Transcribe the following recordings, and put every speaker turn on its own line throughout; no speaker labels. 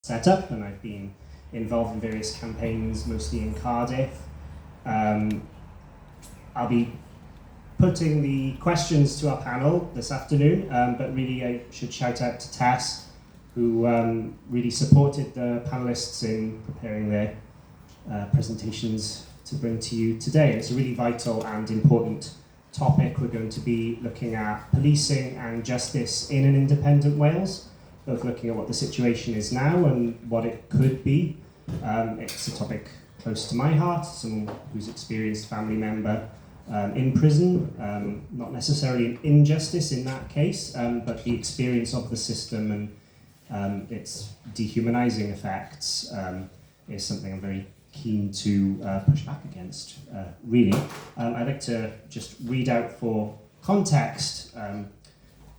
set up, and I've been involved in various campaigns, mostly in Cardiff. I'll be putting the questions to our panel this afternoon, but really I should shout out to Tess, who really supported the panelists in preparing their presentations to bring to you today. It's a really vital and important topic. We're going to be looking at policing and justice in an independent Wales, both looking at what the situation is now and what it could be. It's a topic close to my heart, someone who's experienced family member in prison, not necessarily an injustice in that case, but the experience of the system and its dehumanizing effects is something I'm very keen to push back against, really. I'd like to just read out for context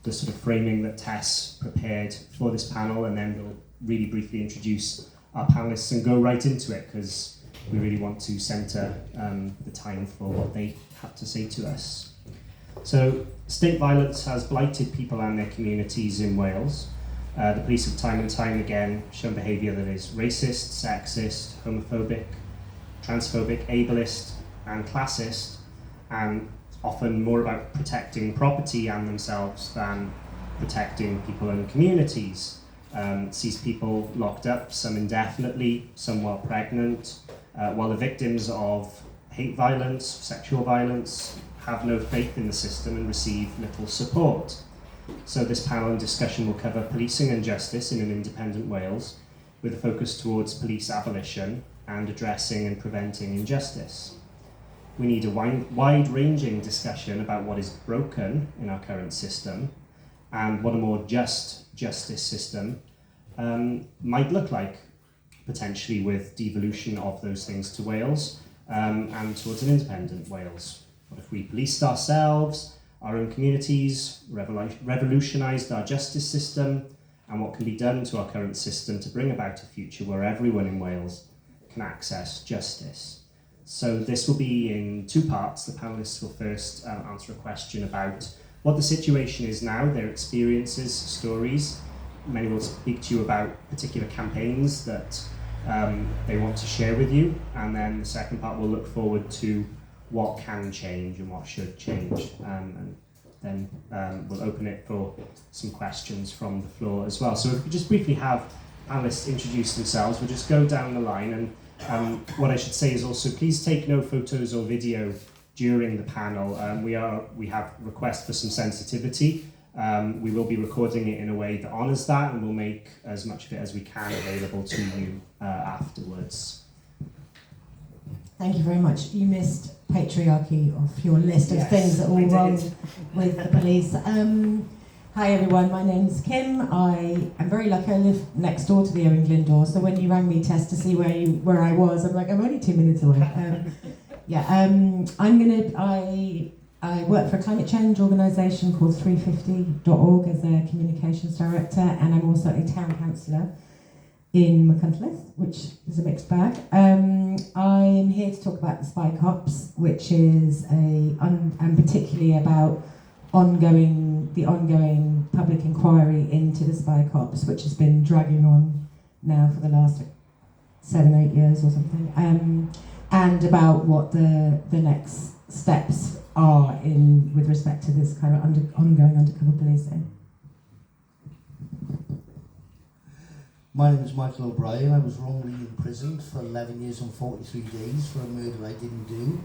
the sort of framing that Tess prepared for this panel, and then we'll really briefly introduce our panelists and go right into it, because we really want to centre the time for what they have to say to us. So, state violence has blighted people and their communities in Wales. The police have time and time again shown behaviour that is racist, sexist, homophobic, transphobic, ableist and classist, and often more about protecting property and themselves than protecting people and communities. Sees people locked up, some indefinitely, some while pregnant, while the victims of hate violence, sexual violence, have no faith in the system and receive little support. So this panel and discussion will cover policing and justice in an independent Wales, with a focus towards police abolition and addressing and preventing injustice. We need a wide-ranging discussion about what is broken in our current system and what a more just justice system might look like, potentially with devolution of those things to Wales and towards an independent Wales. What if we policed ourselves, our own communities, revolutionised our justice system, and what can be done to our current system to bring about a future where everyone in Wales can access justice? So this will be in two parts. The panellists will first answer a question about what the situation is now, their experiences, stories. Many will speak to you about particular campaigns that they want to share with you, and then the second part will look forward to what can change and what should change, and then we'll open it for some questions from the floor as well. So if we just briefly have panellists introduce themselves, we'll just go down the line, and what I should say is also please take no photos or video during the panel. We have requests for some sensitivity. We will be recording it in a way that honours that, and we'll make as much of it as we can available to you afterwards.
Thank you very much. You missed patriarchy off your list of things that are all wrong with the police. Hi everyone, my name's Kim. I am very lucky. I live next door to the Owain Glyndŵr, so when you rang me, Tess, to see where I was, I'm like, I'm only 2 minutes away. I work for a climate change organisation called 350.org as a communications director, and I'm also a town councillor in Machynlleth, which is a mixed bag. I'm here to talk about the spy cops, which is and particularly about the ongoing public inquiry into the spy cops, which has been dragging on now for the last 7-8 years or something, and about what the next steps are with respect to this kind of ongoing undercover policing.
My name is Michael O'Brien. I was wrongly imprisoned for 11 years and 43 days for a murder I didn't do.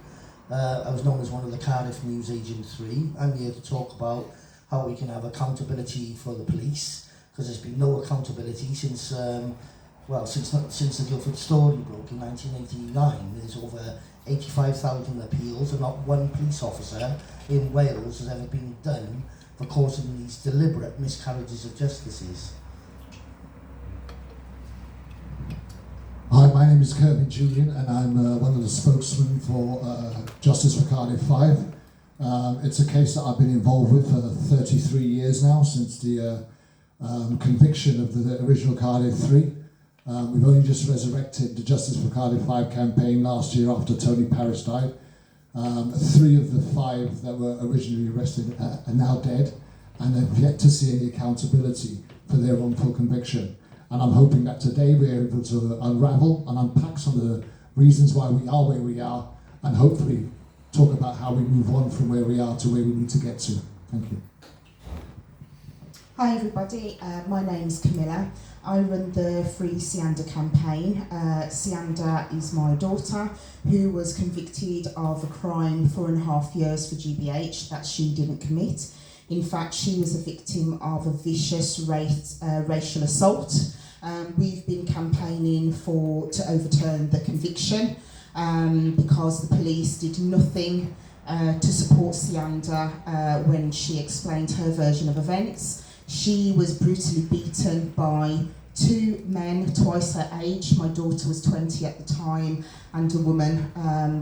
I was known as one of the Cardiff Newsagent 3. I'm here to talk about how we can have accountability for the police, because there's been no accountability since the Guildford story broke in 1989. There's over 85,000 appeals, and not one police officer in Wales has ever been done for causing these deliberate miscarriages of justice.
Hi, my name is Kirby Julian, and I'm one of the spokesmen for Justice for Cardiff 5. It's a case that I've been involved with for 33 years now, since the conviction of the original Cardiff 3. We've only just resurrected the Justice for Cardiff 5 campaign last year after Tony Parrish died. 3 of the 5 that were originally arrested are now dead, and have yet to see any accountability for their wrongful conviction. And I'm hoping that today we're able to unravel and unpack some of the reasons why we are where we are, and hopefully talk about how we move on from where we are to where we need to get to. Thank you.
Hi everybody, my name's Camilla. I run the Free Sianda campaign. Sianda is my daughter who was convicted of a crime 4.5 years for GBH that she didn't commit. In fact, she was a victim of a vicious racial assault. We've been campaigning to overturn the conviction because the police did nothing to support Sianda when she explained her version of events. She was brutally beaten by 2 men twice her age. My daughter was 20 at the time, and a woman.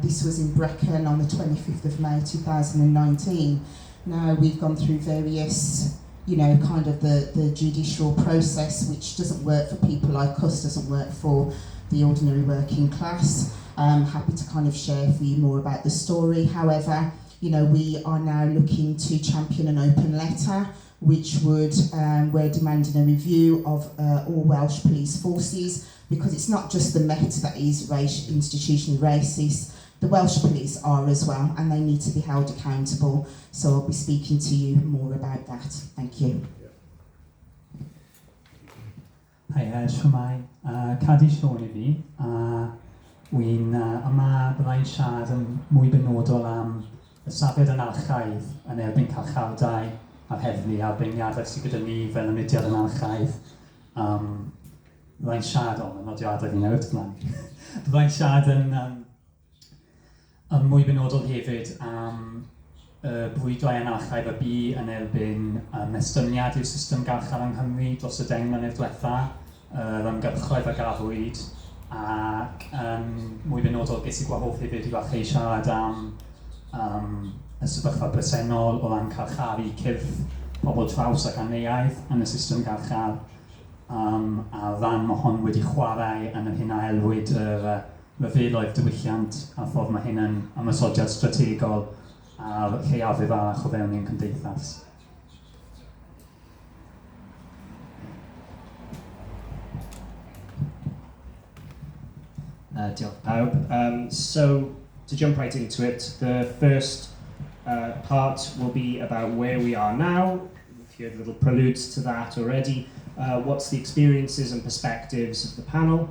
This was in Brecon on the 25th of May 2019. Now we've gone through various, kind of the judicial process, which doesn't work for people like us, doesn't work for the ordinary working class. I'm happy to kind of share for you more about the story. However, we are now looking to champion an open letter, which we're demanding a review of all Welsh police forces, because it's not just the Met that is institutionally racist. The Welsh police are as well, and they need to be held accountable. So I'll be speaking to you more about that. Thank you.
Hi, shwmai. Cadi Siôn I fi. Wy'n yma byddai'n siarad yn mwy benodol am y safiad yn archaidd yn erbyn carchardai a'r heddlu a'r beirniadaeth sydd gyda ni fel y mudiad yn archaidd. Byddai'n siarad o'n nodiadau fi nawr flaen. Byddai'n siarad yn mwy benodol hefyd am bwydau yn archaidd y bu yn erbyn estyniad i'r system garchar yng Nghymru dros y 10 mlynedd diwethaf, yr ymgyrchoedd a gafwyd, ac mwy benodol ges I gwahodd hefyd I falle I siarad am y sefyllfa bresennol o ran carcharu cyrff pobl traws ac aneuaidd yn y system garchar, a ran mae hon wedi chwarae yn yr hyn a elwyd yr ryfeloedd diwylliant a'r ffordd mae hyn yn ymysodiad strategol a'r lleiafrif arall o fewn ein cymdeithas.
Diolch pawb. So, to jump right into it, the first part will be about where we are now. If you had little preludes to that already, what's the experiences and perspectives of the panel.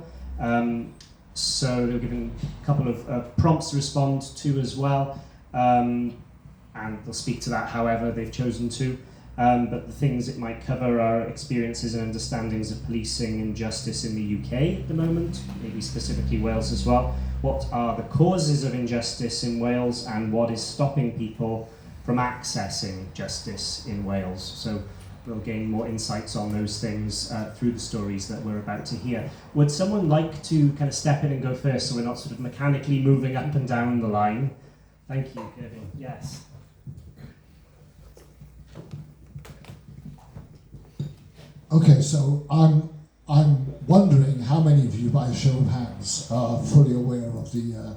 So they were given a couple of prompts to respond to as well, and they'll speak to that however they've chosen to. But the things it might cover are experiences and understandings of policing and justice in the UK at the moment, maybe specifically Wales as well. What are the causes of injustice in Wales, and what is stopping people from accessing justice in Wales? So we'll gain more insights on those things through the stories that we're about to hear. Would someone like to kind of step in and go first, so we're not sort of mechanically moving up and down the line? Thank you, Kevin. Yes.
Okay, so I'm wondering how many of you, by a show of hands, are fully aware of the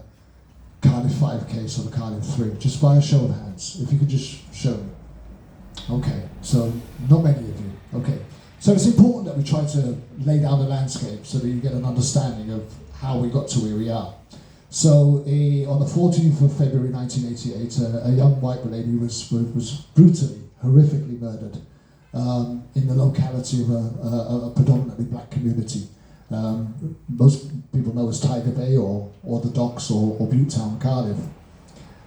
Cardiff 5 case or the Cardiff 3, just by a show of hands. If you could just show me. Okay, so not many of you. Okay, so it's important that we try to lay down the landscape so that you get an understanding of how we got to where we are. So on the 14th of February 1988, a young white lady was brutally, horrifically murdered in the locality of a predominantly black community. Most people know as Tiger Bay or the Docks or Butetown, Cardiff.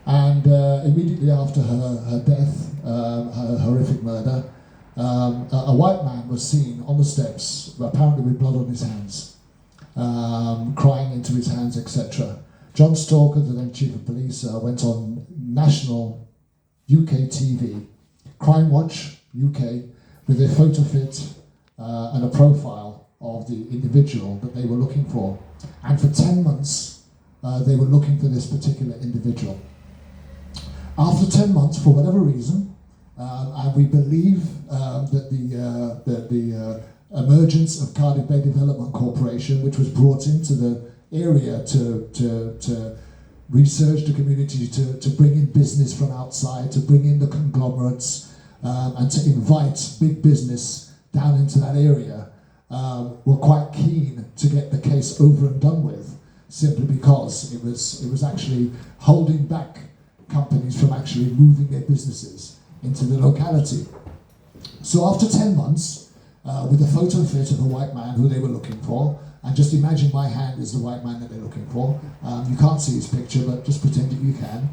And immediately after her death, her horrific murder, a white man was seen on the steps, apparently with blood on his hands, crying into his hands, etc. John Stalker, the then chief of police, went on national UK TV, Crime Watch UK, with a photo fit and a profile of the individual that they were looking for. And for 10 months, they were looking for this particular individual. After 10 months, for whatever reason, and we believe that the emergence of Cardiff Bay Development Corporation, which was brought into the area to research the community, to bring in business from outside, to bring in the conglomerates, and to invite big business down into that area, were quite keen to get the case over and done with, simply because it was actually holding back companies from actually moving their businesses into the locality. So after 10 months, with a photo fit of a white man who they were looking for, and just imagine my hand is the white man that they're looking for. You can't see his picture, but just pretend that you can.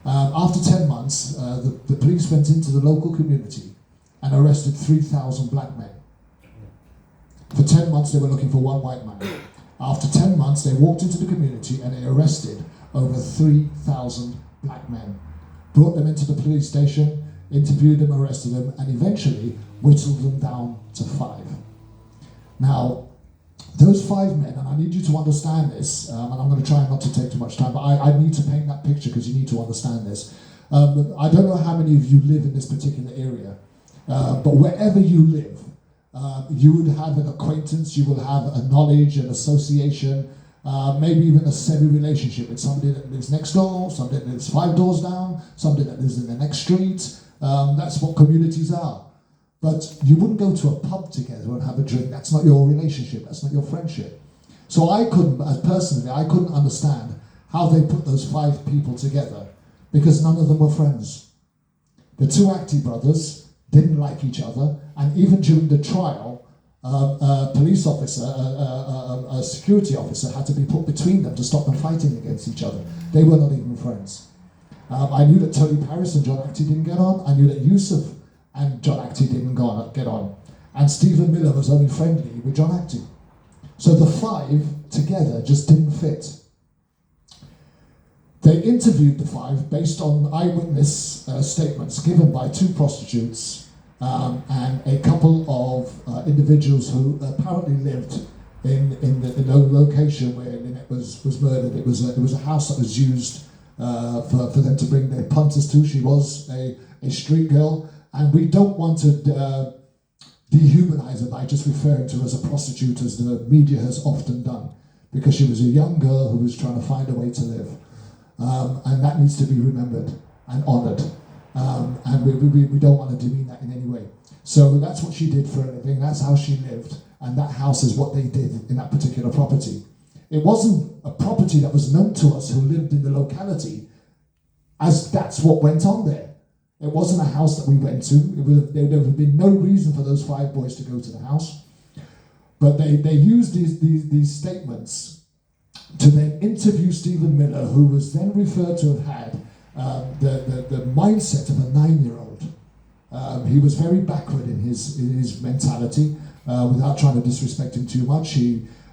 After 10 months, the police went into the local community and arrested 3,000 black men. For 10 months, they were looking for one white man. After 10 months, they walked into the community and they arrested over 3,000 black men. Brought them into the police station, interviewed them, arrested them, and eventually whittled them down to 5. Now, those 5 men, and I need you to understand this, and I'm going to try not to take too much time, but I need to paint that picture because you need to understand this. I don't know how many of you live in this particular area, but wherever you live, you would have an acquaintance, you will have a knowledge, an association, maybe even a semi-relationship with somebody that lives next door, somebody that lives 5 doors down, somebody that lives in the next street. That's what communities are. But you wouldn't go to a pub together and have a drink. That's not your relationship, that's not your friendship. So I couldn't understand how they put those 5 people together, because none of them were friends. The 2 Actie brothers didn't like each other, and even during the trial, a police officer, a security officer had to be put between them to stop them fighting against each other. They were not even friends. I knew that Tony Paris and John Actie didn't get on. I knew that Yusuf and John Actie didn't get on. And Stephen Miller was only friendly with John Actie. So the 5 together just didn't fit. They interviewed the 5 based on eyewitness statements given by 2 prostitutes and a couple of individuals who apparently lived in the location where Lynette was murdered. It was a house that was used for them to bring their punters to. She was a street girl, and we don't want to dehumanize her by just referring to her as a prostitute, as the media has often done, because she was a young girl who was trying to find a way to live. And that needs to be remembered and honoured. And we don't want to demean that in any way. So that's what she did for a living, that's how she lived, and that house is what they did in that particular property. It wasn't a property that was known to us who lived in the locality, as that's what went on there. It wasn't a house that we went to. There would have been no reason for those 5 boys to go to the house. But they used these statements to then interview Stephen Miller, who was then referred to have had the mindset of a 9-year-old. He was very backward in his mentality, without trying to disrespect him too much.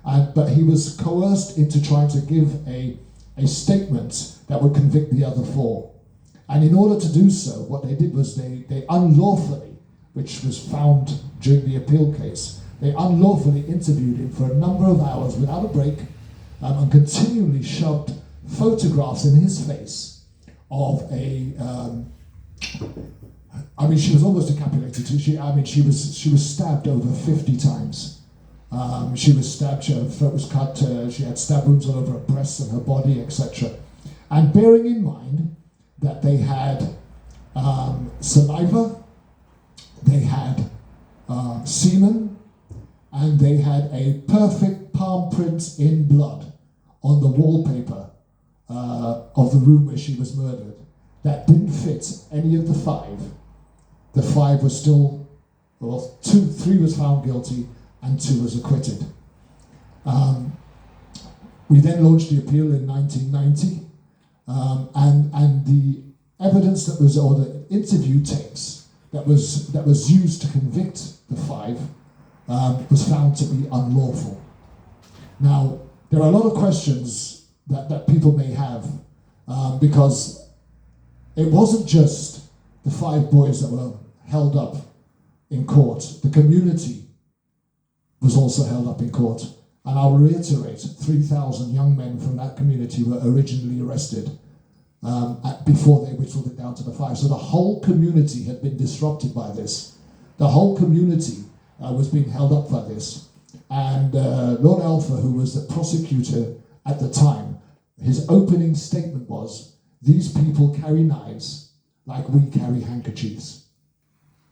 But he was coerced into trying to give a statement that would convict the other 4. And in order to do so, what they did was they unlawfully, which was found during the appeal case, they unlawfully interviewed him for a number of hours without a break, and continually shoved photographs in his face of a... she was almost decapitated. She was stabbed over 50 times. She was stabbed, her throat was cut, she had stab wounds all over her breasts and her body, etc. And bearing in mind that they had saliva, they had semen, and they had a perfect palm print in blood on the wallpaper of the room where she was murdered. That didn't fit any of the 5. The 5 was still, 3 was found guilty and 2 was acquitted. We then launched the appeal in 1990, and the evidence that was, or the interview tapes that was used to convict the 5 was found to be unlawful. Now, there are a lot of questions that people may have, because it wasn't just the 5 boys that were held up in court. The community was also held up in court. And I'll reiterate, 3,000 young men from that community were originally arrested before they whittled it down to the 5. So the whole community had been disrupted by this. The whole community was being held up by this. And Lord Alpha, who was the prosecutor at the time, his opening statement was, "These people carry knives like we carry handkerchiefs."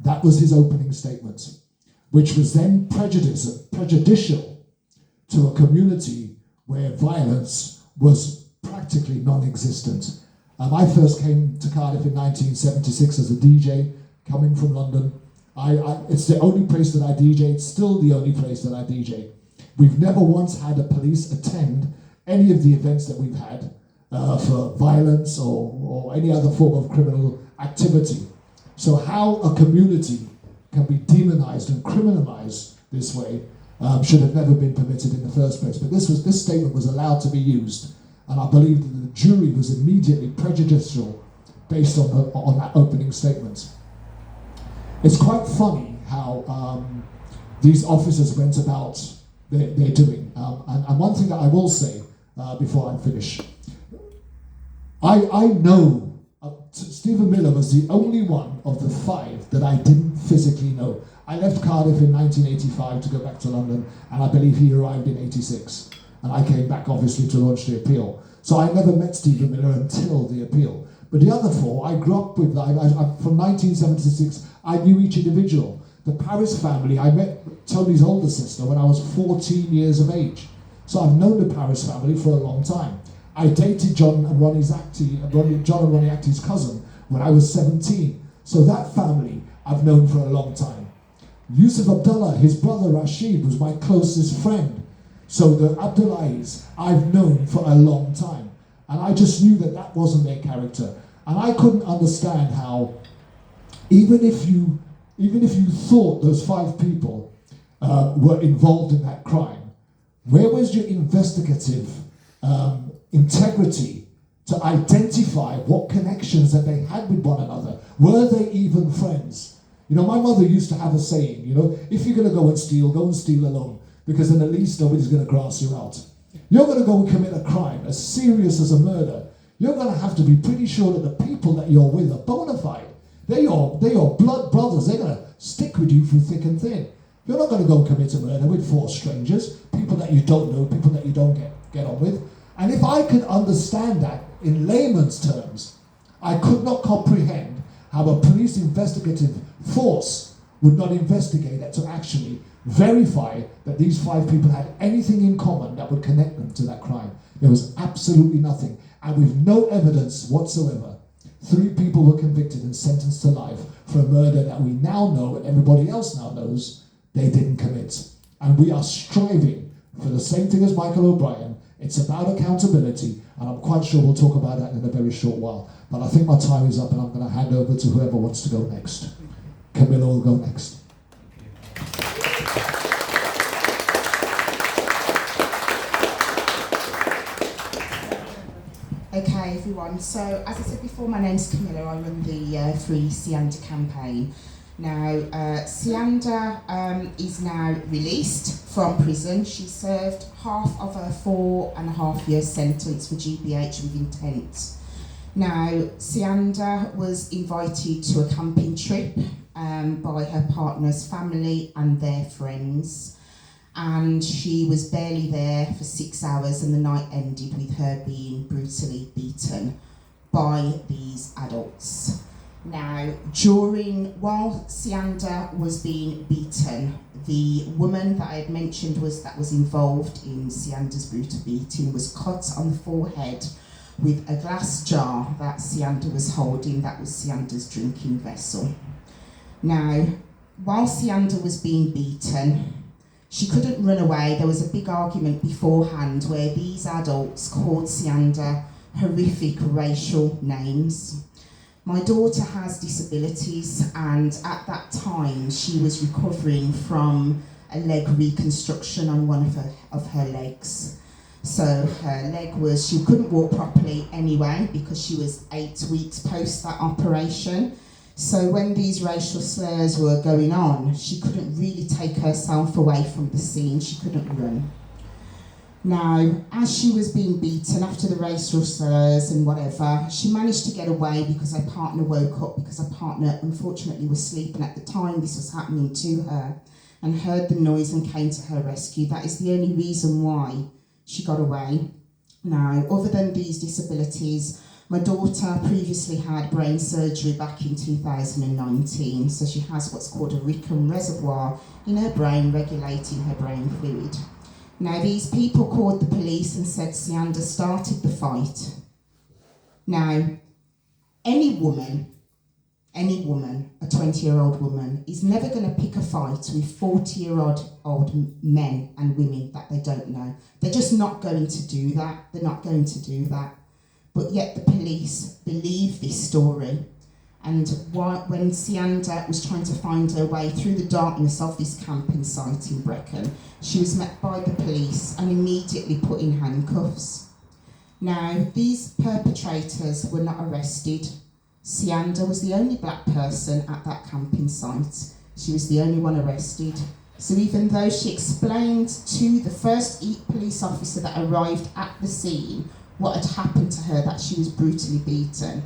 That was his opening statement. which was then prejudicial to a community where violence was practically non-existent. I first came to Cardiff in 1976 as a DJ, coming from London. It's the only place that I DJ, it's still the only place that I DJ. We've never once had a police attend any of the events that we've had for violence or any other form of criminal activity. So how a community can be demonized and criminalized this way should have never been permitted in the first place. But this statement was allowed to be used, and I believe that the jury was immediately prejudicial based on that opening statement. It's quite funny how these officers went about their doing. And one thing that I will say before I finish, I know Stephen Miller was the only one of the 5 that I didn't physically know. I left Cardiff in 1985 to go back to London, and I believe he arrived in 86. And I came back, obviously, to launch the appeal. So I never met Stephen Miller until the appeal. But the other 4, I grew up with. From 1976, I knew each individual. The Paris family, I met Tony's older sister when I was 14 years of age. So I've known the Paris family for a long time. I dated John and Ronnie Actie's cousin when I was 17. So that family I've known for a long time. Yusuf Abdullah, his brother Rashid, was my closest friend. So the Abdullahis I've known for a long time. And I just knew that that wasn't their character. And I couldn't understand how, even if you thought those 5 people were involved in that crime, where was your investigative integrity to identify what connections that they had with one another? Were they even friends? You know, my mother used to have a saying, you know, if you're going to go and steal alone, because then at least nobody's going to grass you out. You're going to go and commit a crime as serious as a murder. You're going to have to be pretty sure that the people that you're with are bona fide. They're your blood brothers. They're going to stick with you through thick and thin. You're not going to go and commit a murder with 4 strangers, people that you don't know, people that you don't get on with. And if I could understand that in layman's terms, I could not comprehend how a police investigative force would not investigate that to actually verify that these 5 people had anything in common that would connect them to that crime. There was absolutely nothing. And with no evidence whatsoever, 3 people were convicted and sentenced to life for a murder that we now know, and everybody else now knows, they didn't commit. And we are striving for the same thing as Michael O'Brien. It's about accountability, and I'm quite sure we'll talk about that in a very short while. But I think my time is up, and I'm going to hand over to whoever wants to go next. Camilla will go next.
Okay, everyone. So, as I said before, my name's Camilla. I run the Free Sianda campaign. Now, Sianda is now released from prison. She served half of her 4.5-year sentence for GBH with intent. Now, Sianda was invited to a camping trip by her partner's family and their friends. And she was barely there for 6 hours, and the night ended with her being brutally beaten by these adults. Now, while Sianda was being beaten, the woman that I had mentioned that was involved in Sianda's brutal beating was cut on the forehead with a glass jar that Sianda was holding. That was Sianda's drinking vessel. Now, while Sianda was being beaten, she couldn't run away. There was a big argument beforehand where these adults called Sianda horrific racial names. My daughter has disabilities, and at that time she was recovering from a leg reconstruction on one of her legs. So her leg she couldn't walk properly anyway because she was 8 weeks post that operation. So when these racial slurs were going on, she couldn't really take herself away from the scene. She couldn't run. Now, as she was being beaten after the racial slurs and whatever, she managed to get away because her partner woke up, because her partner unfortunately was sleeping at the time this was happening to her, and heard the noise and came to her rescue. That is the only reason why she got away. Now, other than these disabilities, My daughter previously had brain surgery back in 2019, so she has what's called a Rickham reservoir in her brain regulating her brain fluid. Now, these people called the police and said Sianda started the fight. Now, any woman, a 20-year-old woman, is never going to pick a fight with 40-year-old men and women that they don't know. They're just not going to do that. They're not going to do that. But yet the police believe this story. And when Sianda was trying to find her way through the darkness of this camping site in Brecon, she was met by the police and immediately put in handcuffs. Now, these perpetrators were not arrested. Sianda was the only black person at that camping site. She was the only one arrested. So even though she explained to the first police officer that arrived at the scene what had happened to her, that she was brutally beaten,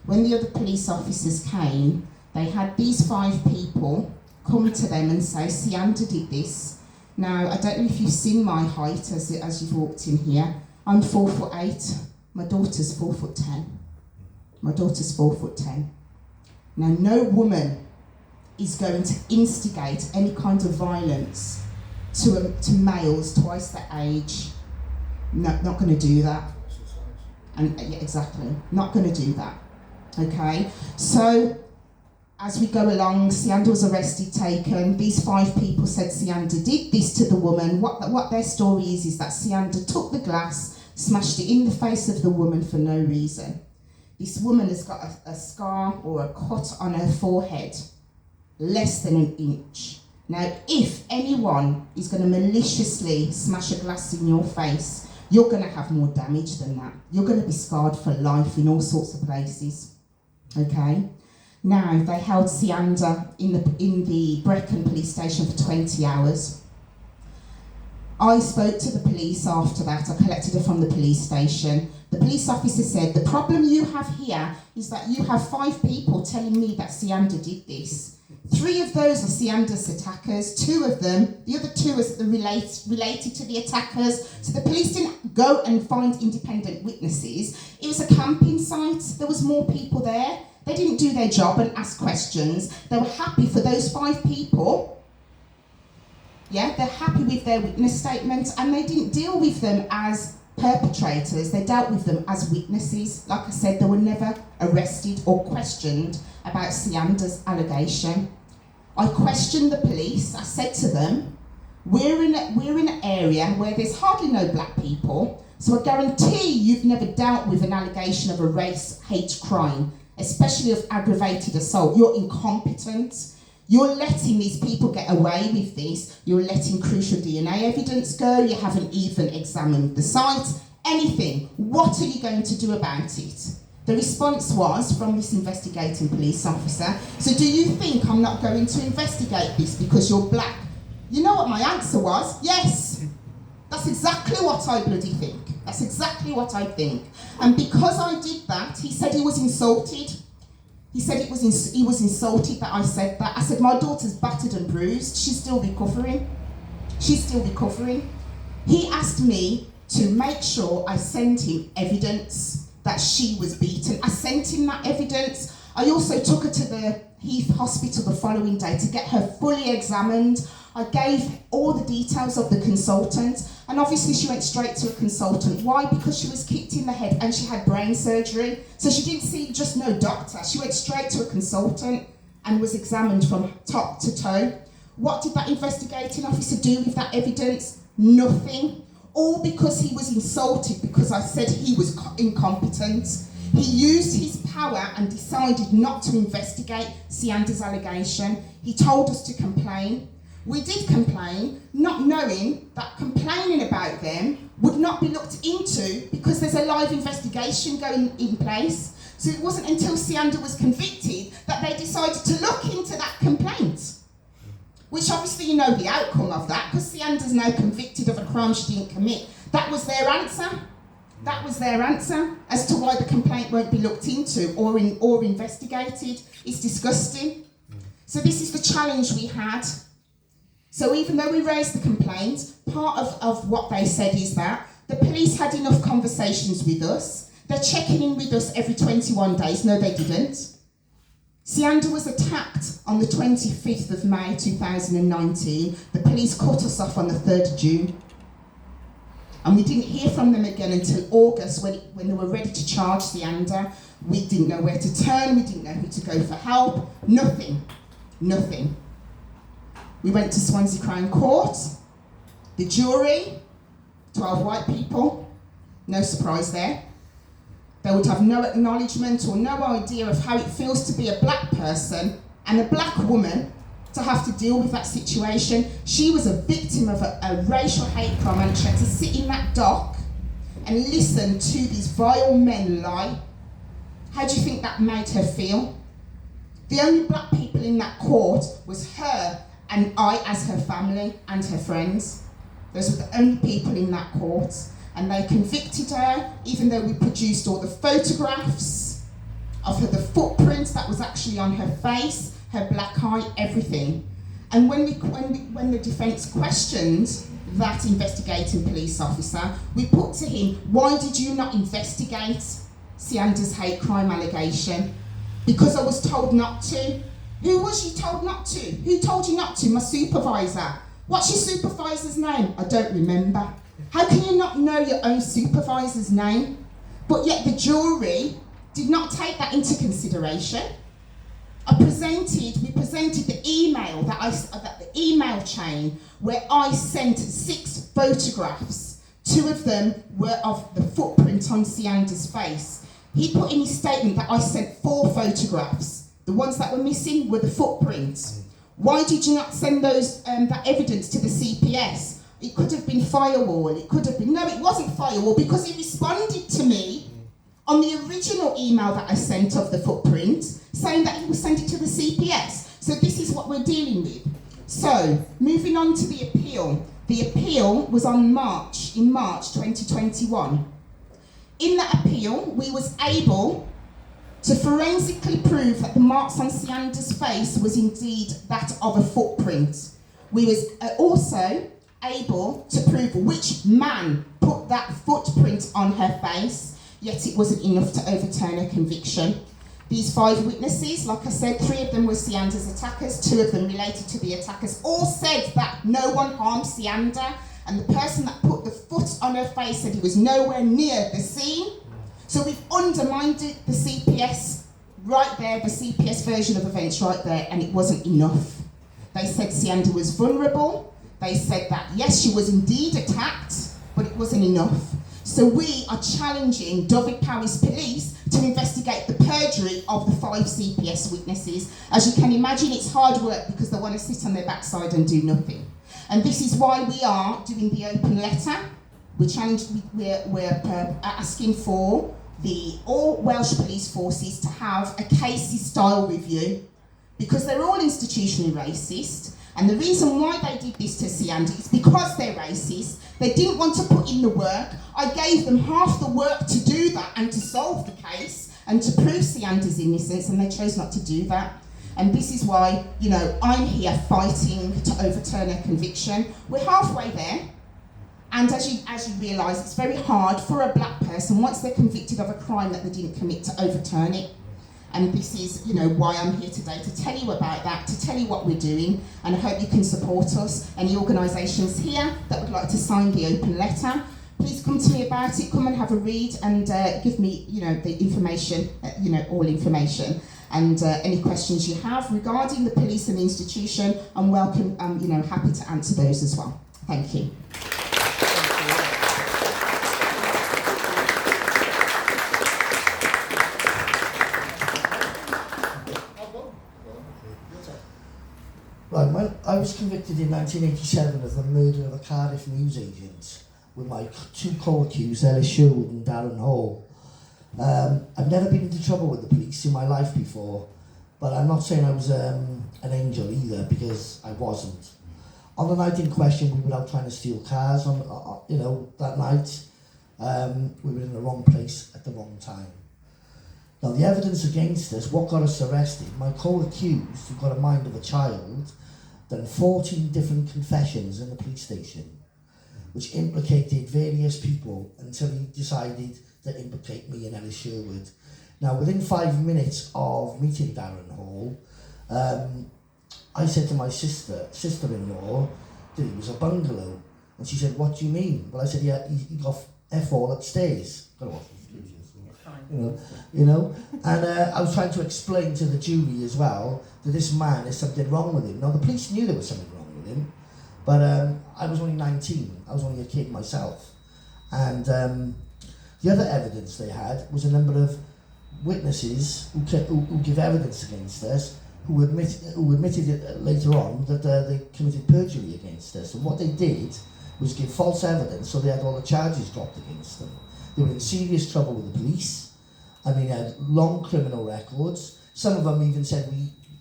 when the other police officers came, they had these 5 people come to them and say, Sianda did this. Now, I don't know if you've seen my height as you've walked in here. I'm 4'8". My daughter's 4'10". My daughter's 4'10". Now, no woman is going to instigate any kind of violence to males twice their age. No, not going to do that. And yeah, exactly, not going to do that. Okay, so as we go along, Sianda was arrested, taken. These 5 people said Sianda did this to the woman. What their story is that Sianda took the glass, smashed it in the face of the woman for no reason. This woman has got a scar or a cut on her forehead, less than an inch. Now, if anyone is going to maliciously smash a glass in your face, you're going to have more damage than that. You're going to be scarred for life in all sorts of places. Okay? Now, they held Sianda in the Brecon police station for 20 hours. I spoke to the police after that. I collected her from the police station. The police officer said, the problem you have here is that you have 5 people telling me that Sianda did this. 3 of those are Sianda's attackers. 2 of them, the other 2 are related to the attackers. So the police didn't go and find independent witnesses. It was a camping site. There was more people there. They didn't do their job and ask questions. They were happy for those 5 people. Yeah, they're happy with their witness statement, and they didn't deal with them as perpetrators. They dealt with them as witnesses. Like I said, they were never arrested or questioned about Sianda's allegation. I questioned the police. I said to them, we're in an area where there's hardly no black people, so I guarantee you've never dealt with an allegation of a race hate crime, especially of aggravated assault. You're incompetent. You're letting these people get away with this. You're letting crucial DNA evidence go. You haven't even examined the site. Anything. What are you going to do about it? The response was from this investigating police officer, so do you think I'm not going to investigate this because you're black? You know what my answer was? Yes. That's exactly what I bloody think. That's exactly what I think. And because I did that, he said he was insulted. He said he was insulted that I said that. I said, my daughter's battered and bruised. She's still recovering. She's still recovering. He asked me to make sure I sent him evidence that she was beaten. I sent him that evidence. I also took her to the Heath Hospital the following day to get her fully examined. I gave all the details of the consultant, and obviously she went straight to a consultant. Why? Because she was kicked in the head and she had brain surgery. So she didn't see just no doctor. She went straight to a consultant and was examined from top to toe. What did that investigating officer do with that evidence? Nothing. All because he was insulted because I said he was incompetent. He used his power and decided not to investigate Sianda's allegation. He told us to complain. We did complain, not knowing that complaining about them would not be looked into because there's a live investigation going in place. So it wasn't until Sianda was convicted that they decided to look into that complaint. Which obviously you know the outcome of that, because Sianda's now convicted of a crime she didn't commit. That was their answer. That was their answer as to why the complaint won't be looked into or investigated. It's disgusting. So this is the challenge we had. So even though we raised the complaint, part of what they said is that the police had enough conversations with us. They're checking in with us every 21 days. No, they didn't. Sianda was attacked on the 25th of May 2019. The police cut us off on the 3rd of June. And we didn't hear from them again until August when they were ready to charge Sianda. We didn't know where to turn, we didn't know who to go for help, nothing. We went to Swansea Crown Court, the jury, 12 white people, no surprise there. They would have no acknowledgement or no idea of how it feels to be a black person and a black woman to have to deal with that situation. She was a victim of a racial hate crime and she had to sit in that dock and listen to these vile men lie. How do you think that made her feel? The only black people in that court was her and I as her family and her friends. Those were the only people in that court. And they convicted her, even though we produced all the photographs of her, the footprints that was actually on her face, her black eye, everything. And when the defence questioned that investigating police officer, we put to him, why did you not investigate Sianda's hate crime allegation? Because I was told not to. Who was you told not to? Who told you not to? My supervisor. What's your supervisor's name? I don't remember. How can you not know your own supervisor's name? But yet the jury did not take that into consideration. We presented the email the email chain where I sent 6 photographs. 2 of them were of the footprint on Sianda's face. He put in his statement that I sent 4 photographs. The ones that were missing were the footprints. Why did you not send that evidence to the CPS? It could have been firewall, no, it wasn't firewall because he responded to me on the original email that I sent of the footprint, saying that he would send it to the CPS. So this is what we're dealing with. So, moving on to the appeal. The appeal was in March 2021. In that appeal, we was able to forensically prove that the marks on Sianda's face was indeed that of a footprint. We was also able to prove which man put that footprint on her face, yet it wasn't enough to overturn a conviction. These 5 witnesses, like I said, 3 of them were Sianda's attackers, 2 of them related to the attackers, all said that no one harmed Sianda, and the person that put the foot on her face said he was nowhere near the scene. So we've undermined the CPS right there, the CPS version of events right there, and it wasn't enough. They said Sianda was vulnerable. They said that, yes, she was indeed attacked, but it wasn't enough. So we are challenging Dyfed-Powys Police to investigate the perjury of the 5 CPS witnesses. As you can imagine, it's hard work because they want to sit on their backside and do nothing. And this is why we are doing the open letter. We're asking for all Welsh police forces to have a cases-style review because they're all institutionally racist. And the reason why they did this to Sianda is because they're racist. They didn't want to put in the work. I gave them half the work to do that and to solve the case and to prove Sianda's innocence, and they chose not to do that. And this is why, I'm here fighting to overturn a conviction. We're halfway there. And as you realise, it's very hard for a black person, once they're convicted of a crime that they didn't commit, to overturn it. And this is, why I'm here today, to tell you about that, to tell you what we're doing, and I hope you can support us. Any organisations here that would like to sign the open letter, please come to me about it, come and have a read and give me, the information, all information. And any questions you have regarding the police and the institution, I'm welcome, happy to answer those as well. Thank you.
Right, I was convicted in 1987 of the murder of a Cardiff newsagent with my 2 co-accused, Ellis Sherwood and Darren Hall. I've never been into trouble with the police in my life before, but I'm not saying I was an angel either, because I wasn't. On the night in question, we were out trying to steal cars. That night we were in the wrong place at the wrong time. Now, the evidence against us, what got us arrested, my co-accused, who got a mind of a child, done 14 different confessions in the police station, which implicated various people until he decided to implicate me and Ellis Sherwood. Now, within 5 minutes of meeting Darren Hall, I said to my sister-in-law, that it was a bungalow. And she said, what do you mean? Well, I said, yeah, he got F all upstairs. You know, and I was trying to explain to the jury as well that this man, there's something wrong with him. Now, the police knew there was something wrong with him, but I was only 19. I was only a kid myself. And the other evidence they had was a number of witnesses who give evidence against us, who admitted it later on that they committed perjury against us. And what they did was give false evidence, so they had all the charges dropped against them. They were in serious trouble with the police. I mean, they had long criminal records. Some of them even said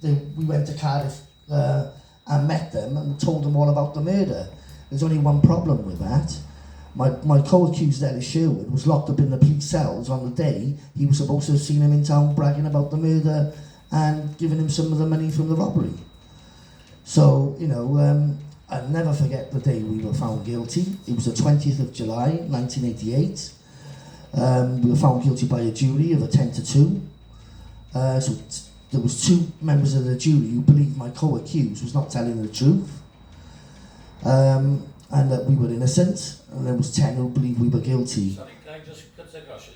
we went to Cardiff and met them and told them all about the murder. There's only one problem with that. My co-accused Ellis Sherwood was locked up in the police cells on the day he was supposed to have seen him in town bragging about the murder and giving him some of the money from the robbery. So, you know, I'll never forget the day we were found guilty. It was the 20th of July, 1988. We were found guilty by a jury of a 10-2. So there was 2 members of the jury who believed my co-accused was not telling the truth, and that we were innocent, and there was 10 who believed we were guilty.
Sorry, can I just cut the question?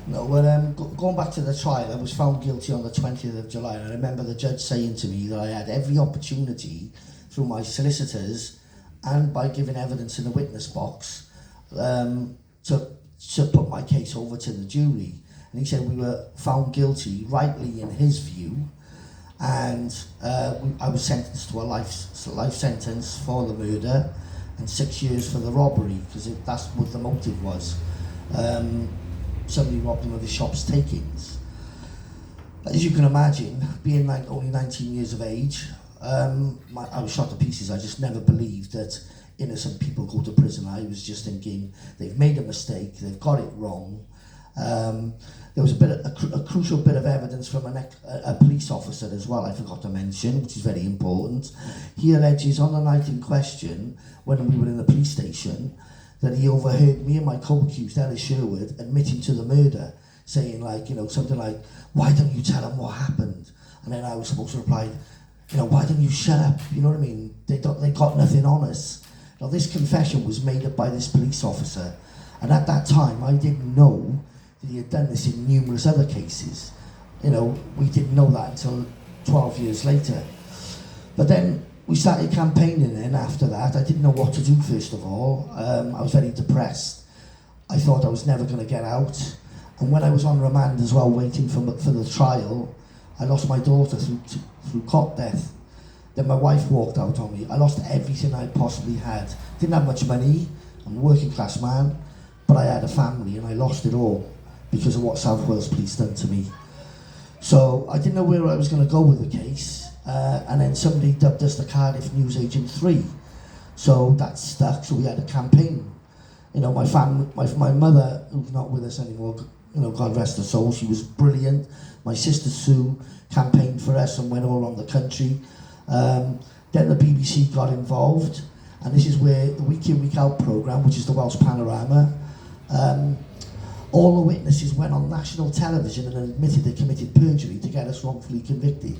No, well, going back to the trial, I was found guilty on the 20th of July, and I remember the judge saying to me that I had every opportunity through my solicitors and by giving evidence in the witness box to put my case over to the jury. And he said we were found guilty, rightly in his view, and I was sentenced to a life sentence for the murder and 6 years for the robbery, because that's what the motive was. Somebody robbed him of his shop's takings. As you can imagine, being like only 19 years of age, I was shot to pieces. I just never believed that innocent people go to prison. I was just thinking they've made a mistake, they've got it wrong. There was a crucial bit of evidence from a police officer as well, I forgot to mention, which is very important. He alleges on the night in question, when we were in the police station, that he overheard me and my co-accused, Ellis Sherwood, admitting to the murder, saying like, you know, something like, why don't you tell them what happened? And then I was supposed to reply, you know, why don't you shut up? You know what I mean? They got nothing on us. Now, this confession was made up by this police officer, and at that time, I didn't know that he had done this in numerous other cases. You know, we didn't know that until 12 years later. But then we started campaigning then after that. I didn't know what to do, first of all. I was very depressed. I thought I was never going to get out. And when I was on remand as well, waiting for the trial, I lost my daughter through cot death. Then my wife walked out on me. I lost everything I possibly had. Didn't have much money. I'm a working class man, but I had a family, and I lost it all because of what South Wales Police done to me. So I didn't know where I was going to go with the case, and then somebody dubbed us the Cardiff Newsagent 3. So that stuck. So we had a campaign. You know, my mother, who's not with us anymore, you know, God rest her soul, she was brilliant. My sister Sue campaigned for us and went all around the country. Then the BBC got involved, and this is where the Week In, Week Out programme, which is the Welsh Panorama, all the witnesses went on national television and admitted they committed perjury to get us wrongfully convicted.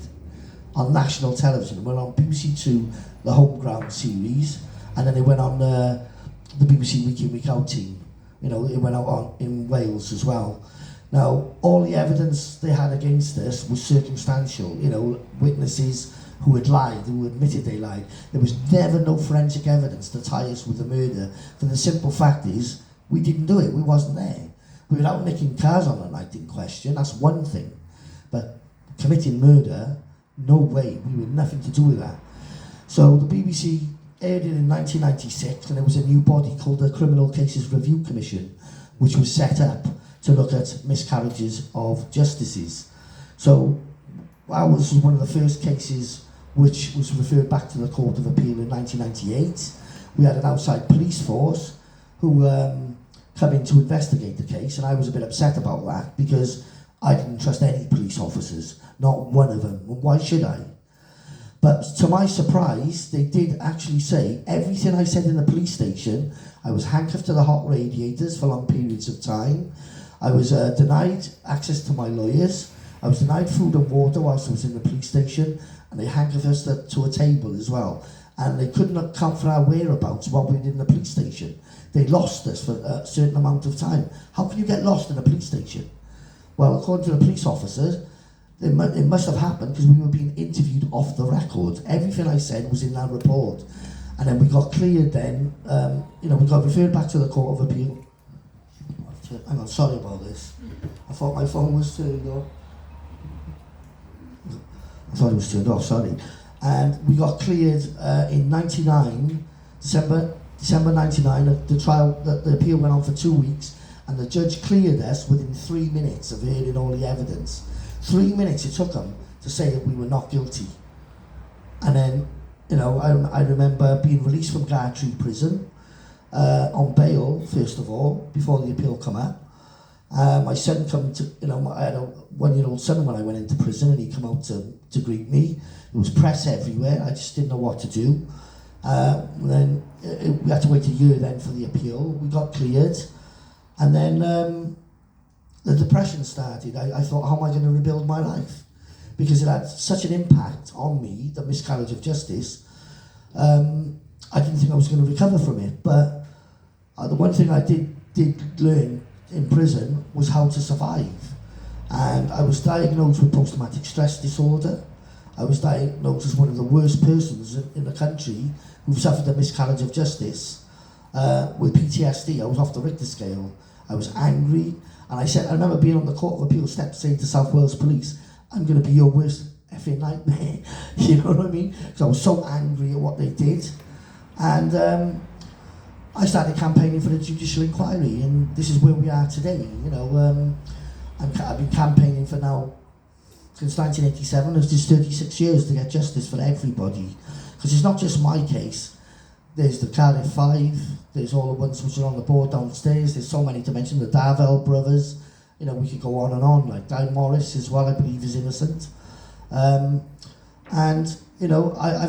On national television, went on BBC Two, the Home Ground series, and then they went on the BBC Week In, Week Out team. You know, it went out on in Wales as well. Now, all the evidence they had against us was circumstantial. You know, witnesses who had lied, who admitted they lied. There was never no forensic evidence to tie us with the murder. For the simple fact is, we didn't do it. We wasn't there. We were out nicking cars on the night in question. That's one thing. But committing murder, no way. We had nothing to do with that. So the BBC aired it in 1996, and there was a new body called the Criminal Cases Review Commission, which was set up to look at miscarriages of justices. So ours was one of the first cases which was referred back to the Court of Appeal in 1998. We had an outside police force who come in to investigate the case, and I was a bit upset about that because I didn't trust any police officers, not one of them. Well, why should I? But to my surprise, they did actually say everything I said in the police station. I was handcuffed to the hot radiators for long periods of time. I was denied access to my lawyers. I was denied food and water whilst I was in the police station, and they handcuffed us to a table as well. And they couldn't account for our whereabouts while we were in the police station. They lost us for a certain amount of time. How can you get lost in a police station? Well, according to the police officers, it must have happened because we were being interviewed off the record. Everything I said was in that report. And then we got cleared then, we got referred back to the Court of Appeal. Hang on, sorry about this. I thought my phone was turned off. I thought it was turned off, sorry. And we got cleared in 99, December 99. The appeal went on for 2 weeks, and the judge cleared us within 3 minutes of hearing all the evidence. 3 minutes it took them to say that we were not guilty. And then, I remember being released from Gartree prison on bail, first of all, before the appeal come up. My son come to, I had a 1-year-old son when I went into prison, and he come out to greet me. There was press everywhere. I just didn't know what to do. Then we had to wait a year then for the appeal. We got cleared, and then the depression started. I thought, how am I going to rebuild my life? Because it had such an impact on me, the miscarriage of justice. I didn't think I was going to recover from it. But the one thing I did learn in prison was how to survive. And I was diagnosed with post-traumatic stress disorder. I was diagnosed as one of the worst persons in the country who've suffered a miscarriage of justice with PTSD. I was off the Richter scale. I was angry. And I remember being on the Court of Appeal steps saying to South Wales Police, I'm going to be your worst effing nightmare. You know what I mean? Because I was so angry at what they did. And I started campaigning for the judicial inquiry, and this is where we are today. I've been campaigning for now since 1987. It's just 36 years to get justice for everybody, because it's not just my case. There's the Cardiff 5. There's all the ones which are on the board downstairs. There's so many to mention. The Darvel brothers. We could go on and on. Like Guy Morris as well, I believe, is innocent. I've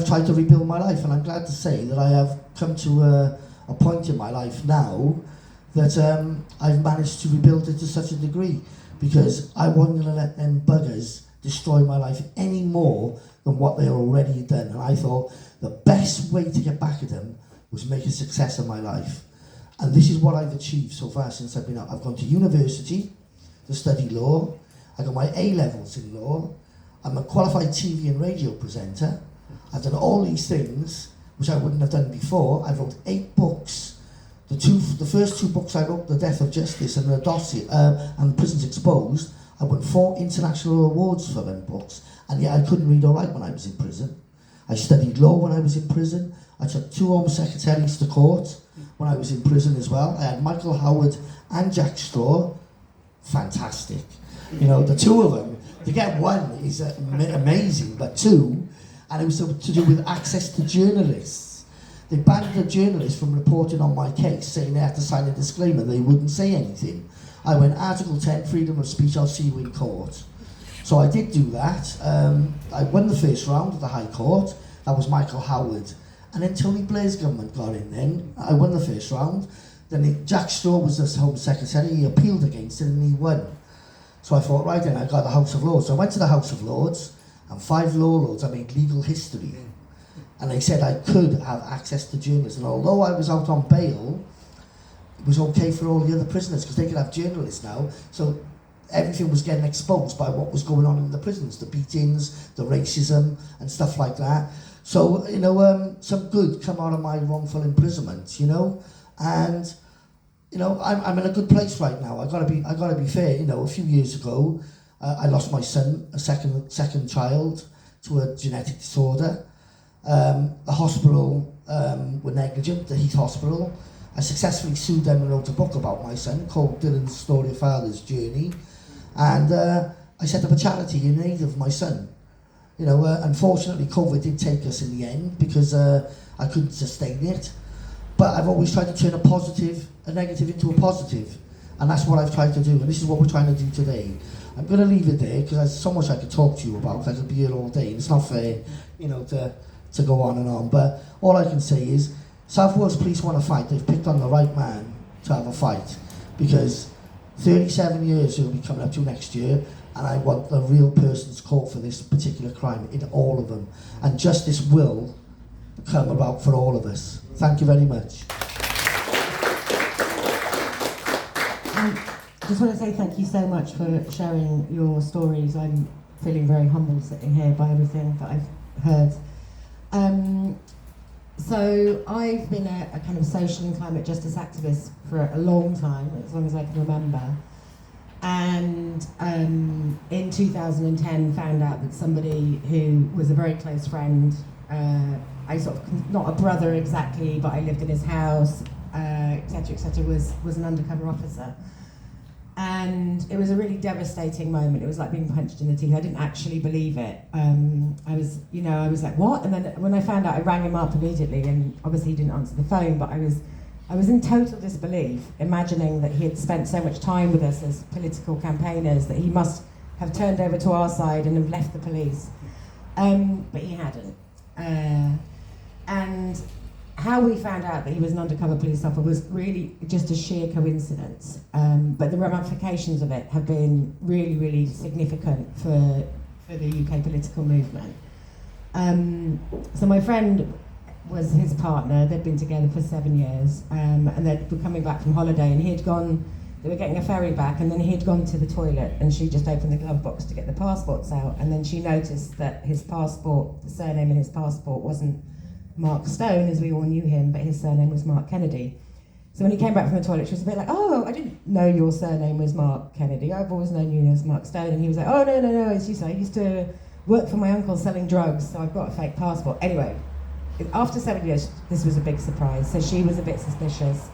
tried to rebuild my life, and I'm glad to say that I have come to a point in my life now that I've managed to rebuild it to such a degree, because I wasn't going to let them buggers destroy my life any more than what they already done. And I thought the best way to get back at them was make a success of my life. And this is what I've achieved so far since I've been out. I've gone to university to study law. I got my A-levels in law. I'm a qualified TV and radio presenter. I've done all these things which I wouldn't have done before. I wrote 8 books. The first 2 books I wrote, The Death of Justice and The Dossier, and Prisons Exposed, I won 4 international awards for them books, and yet I couldn't read or write when I was in prison. I studied law when I was in prison. I took 2 Home Secretaries to court when I was in prison as well. I had Michael Howard and Jack Straw. Fantastic. The 2 of them, to get 1 is amazing, but 2, and it was to do with access to journalists. They banned the journalists from reporting on my case, saying they had to sign a disclaimer they wouldn't say anything. I went, Article 10, freedom of speech, I'll see you in court. So I did do that. I won the first round at the High Court. That was Michael Howard. And then Tony Blair's government got in then. I won the first round. Then Jack Straw was the Home Secretary. He appealed against it and he won. So I thought, right then, I got the House of Lords. So I went to the House of Lords, and 5 law lords, I made legal history. And they said I could have access to journalists. And although I was out on bail, it was okay for all the other prisoners, because they could have journalists now. So everything was getting exposed by what was going on in the prisons, the beatings, the racism, and stuff like that. So, some good come out of my wrongful imprisonment, and, I'm in a good place right now. I gotta be fair. A few years ago, I lost my son, a second child, to a genetic disorder. The hospital were negligent, the Heath Hospital. I successfully sued them and wrote a book about my son called Dylan's Story of Father's Journey. And I set up a charity in aid of my son. Unfortunately, COVID did take us in the end because I couldn't sustain it. But I've always tried to turn a negative into a positive. And that's what I've tried to do. And this is what we're trying to do today. I'm going to leave it there because there's so much I could talk to you about. I could be here all day. And it's not fair you know, to go on and on. But all I can say is, South Wales Police want to fight. They've picked on the right man to have a fight, because 37 years will be coming up to next year, and I want the real person's caught for this particular crime in all of them. And justice will come about for all of us. Thank you very much.
I just want to say thank you so much for sharing your stories. I'm feeling very humbled sitting here by everything that I've heard. So I've been a kind of social and climate justice activist for a long time, as long as I can remember. And in 2010 found out that somebody who was a very close friend, I sort of, not a brother exactly, but I lived in his house, etc., was an undercover officer. And it was a really devastating moment. It was like being punched in the teeth. I didn't actually believe it. I was like, what? And then when I found out, I rang him up immediately, and obviously he didn't answer the phone, but I was in total disbelief, imagining that he had spent so much time with us as political campaigners that he must have turned over to our side and have left the police. But he hadn't. And how we found out that he was an undercover police officer was really just a sheer coincidence. But the ramifications of it have been really, really significant for the UK political movement. So my friend was his partner. They'd been together for 7 years, and they were coming back from holiday, and they were getting a ferry back, and then he'd gone to the toilet, and she just opened the glove box to get the passports out, and then she noticed that his passport, the surname in his passport wasn't Mark Stone, as we all knew him, but his surname was Mark Kennedy. So when he came back from the toilet, she was a bit like, oh, I didn't know your surname was Mark Kennedy. I've always known you as Mark Stone. And he was like, oh, no, it's I used to work for my uncle selling drugs, so I've got a fake passport. Anyway, after 7 years, this was a big surprise. So she was a bit suspicious.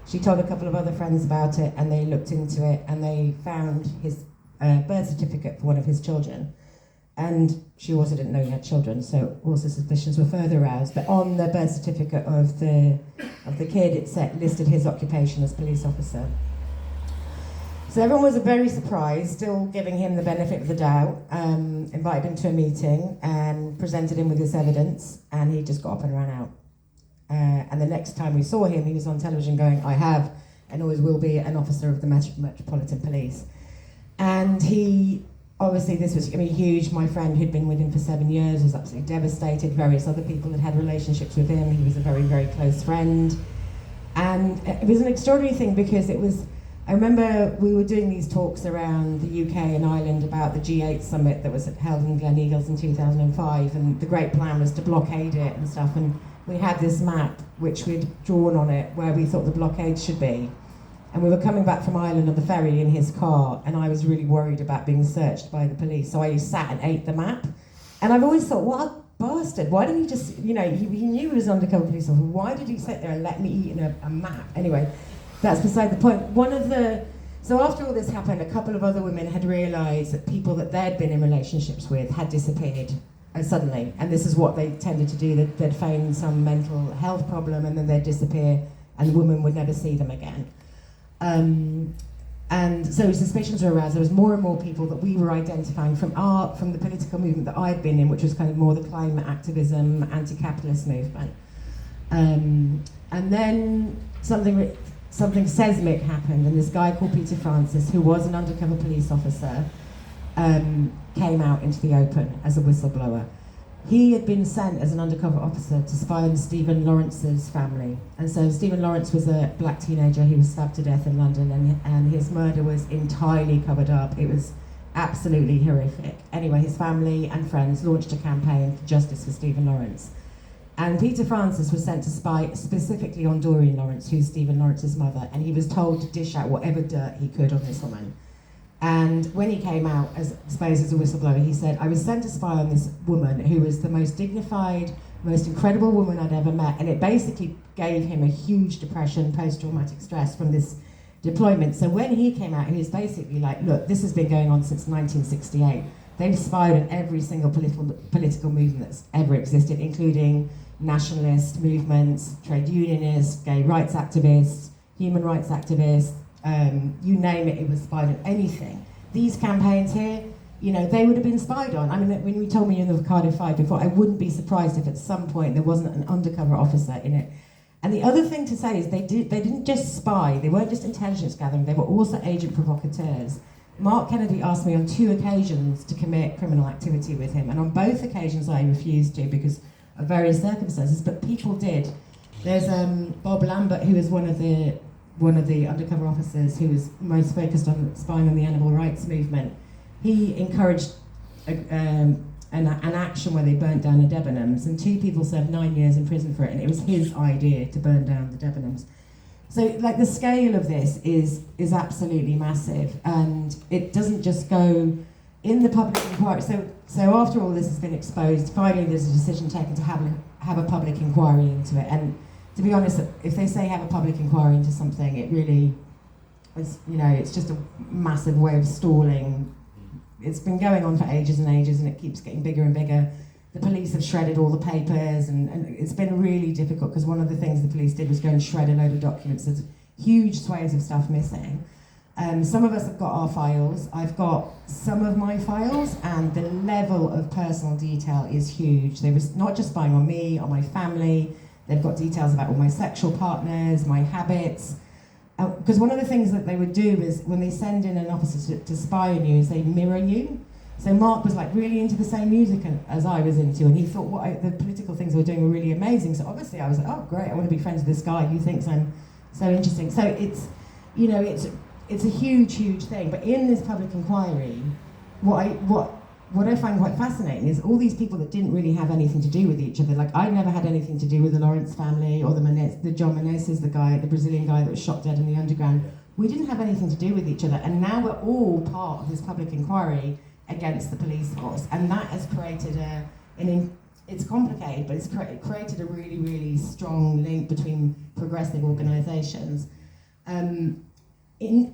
She told a couple of other friends about it, and they looked into it, and they found his birth certificate for one of his children. And she also didn't know he had children, so also suspicions were further aroused. But on the birth certificate of the kid, it listed his occupation as police officer. So everyone was very surprised, still giving him the benefit of the doubt, invited him to a meeting and presented him with this evidence, and he just got up and ran out. And the next time we saw him, he was on television going, I have and always will be an officer of the Metropolitan Police. And he, obviously this was huge. My friend who'd been with him for 7 years was absolutely devastated. Various other people had relationships with him. He was a very, very close friend. And it was an extraordinary thing because I remember we were doing these talks around the UK and Ireland about the G8 summit that was held in Gleneagles in 2005, and the great plan was to blockade it and stuff, and we had this map which we'd drawn on it where we thought the blockade should be. And we were coming back from Ireland on the ferry in his car, and I was really worried about being searched by the police, so I sat and ate the map. And I've always thought, what a bastard, why didn't he just, he knew he was an undercover police officer, why did he sit there and let me eat a map? Anyway, that's beside the point. So after all this happened, a couple of other women had realised that people that they'd been in relationships with had disappeared suddenly, and this is what they tended to do. They'd feign some mental health problem, and then they'd disappear, and the woman would never see them again. And so suspicions were aroused. There was more and more people that we were identifying from the political movement that I'd been in, which was kind of more the climate activism, anti-capitalist movement. And then something seismic happened, and this guy called Peter Francis, who was an undercover police officer, came out into the open as a whistleblower. He had been sent as an undercover officer to spy on Stephen Lawrence's family. And so Stephen Lawrence was a black teenager who was stabbed to death in London, and his murder was entirely covered up. It was absolutely horrific. Anyway, his family and friends launched a campaign for justice for Stephen Lawrence. And Peter Francis was sent to spy specifically on Doreen Lawrence, who's Stephen Lawrence's mother, and he was told to dish out whatever dirt he could on this woman. And when he came out, as a whistleblower, he said, I was sent to spy on this woman who was the most dignified, most incredible woman I'd ever met, and it basically gave him a huge depression, post-traumatic stress from this deployment. So when he came out, he was basically like, look, this has been going on since 1968. They've spied on every single political movement that's ever existed, including nationalist movements, trade unionists, gay rights activists, human rights activists, you name it, it was spied on anything. These campaigns here, you know, they would have been spied on. I mean, when you told me in the Cardiff 5 before, I wouldn't be surprised if at some point there wasn't an undercover officer in it. And the other thing to say is they didn't just spy, they weren't just intelligence gathering, they were also agent provocateurs. Mark Kennedy asked me on 2 occasions to commit criminal activity with him, and on both occasions I refused to because of various circumstances, but people did. There's Bob Lambert, who is one of the undercover officers who was most focused on spying on the animal rights movement. He encouraged an action where they burnt down the Debenhams, and 2 people served 9 years in prison for it, and it was his idea to burn down the Debenhams. So, like, the scale of this is absolutely massive, and it doesn't just go in the public inquiry. So after all this has been exposed, finally there's a decision taken to have a public inquiry into it. And to be honest, if they say have a public inquiry into something, it really is, you know, it's just a massive way of stalling. It's been going on for ages and ages, and it keeps getting bigger and bigger. The police have shredded all the papers, and it's been really difficult because one of the things the police did was go and shred a load of documents. There's huge swathes of stuff missing. Some of us have got our files. I've got some of my files, and the level of personal detail is huge. They were not just spying on me, on my family. They've got details about all my sexual partners, my habits. Because one of the things that they would do is when they send in an officer to spy on you is they mirror you. So Mark was like really into the same music as I was into, and he thought the political things we were doing were really amazing. So obviously I was like, oh great, I want to be friends with this guy who thinks I'm so interesting. So it's, you know, it's a huge, huge thing. But in this public inquiry, what I find quite fascinating is all these people that didn't really have anything to do with each other. Like, I never had anything to do with the Lawrence family or the John Menezes, the Brazilian guy that was shot dead in the underground. We didn't have anything to do with each other, and now we're all part of this public inquiry against the police force, and that has created it's complicated, but it's created a really, really strong link between progressive organisations.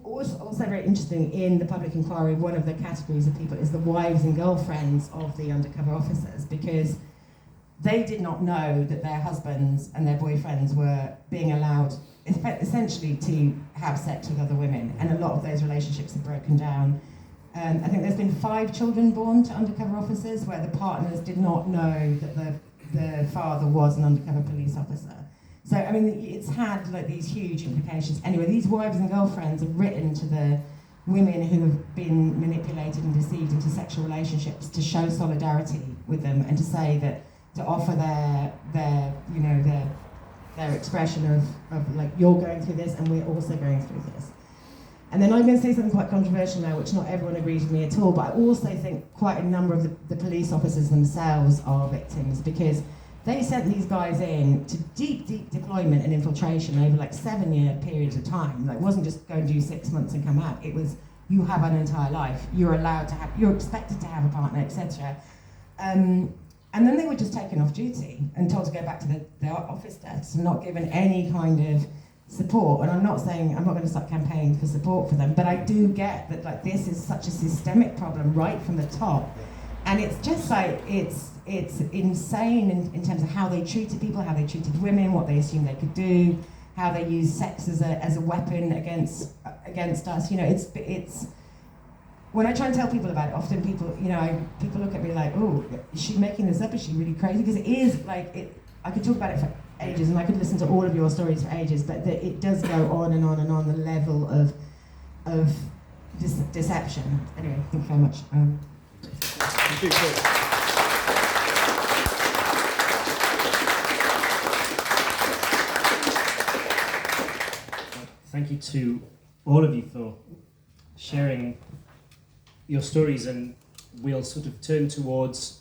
Also very interesting in the public inquiry, one of the categories of people is the wives and girlfriends of the undercover officers, because they did not know that their husbands and their boyfriends were being allowed essentially to have sex with other women, and a lot of those relationships have broken down. I think there's been 5 children born to undercover officers where the partners did not know that the father was an undercover police officer. So, I mean, it's had like these huge implications. Anyway, these wives and girlfriends have written to the women who have been manipulated and deceived into sexual relationships to show solidarity with them and to say that, to offer their expression of like, you're going through this and we're also going through this. And then I'm going to say something quite controversial now, which not everyone agrees with me at all, but I also think quite a number of the police officers themselves are victims, because they sent these guys in to deep, deep deployment and infiltration over like 7-year periods of time. Like, it wasn't just go and do 6 months and come out. It was, you have an entire life. You're expected to have a partner, etc. And then they were just taken off duty and told to go back to their office desks and not given any kind of support. And I'm not going to start campaigning for support for them, but I do get that, like, this is such a systemic problem right from the top. And it's just like, it's insane in terms of how they treated people, how they treated women, what they assumed they could do, how they use sex as a weapon against us. You know, it's when I try and tell people about it, often people look at me like, oh, is she making this up? Is she really crazy? Because it is like, I could talk about it for ages, and I could listen to all of your stories for ages, but it does go on and on and on, the level of deception. Anyway, thank you very much.
Thank you to all of you for sharing your stories, and we'll sort of turn towards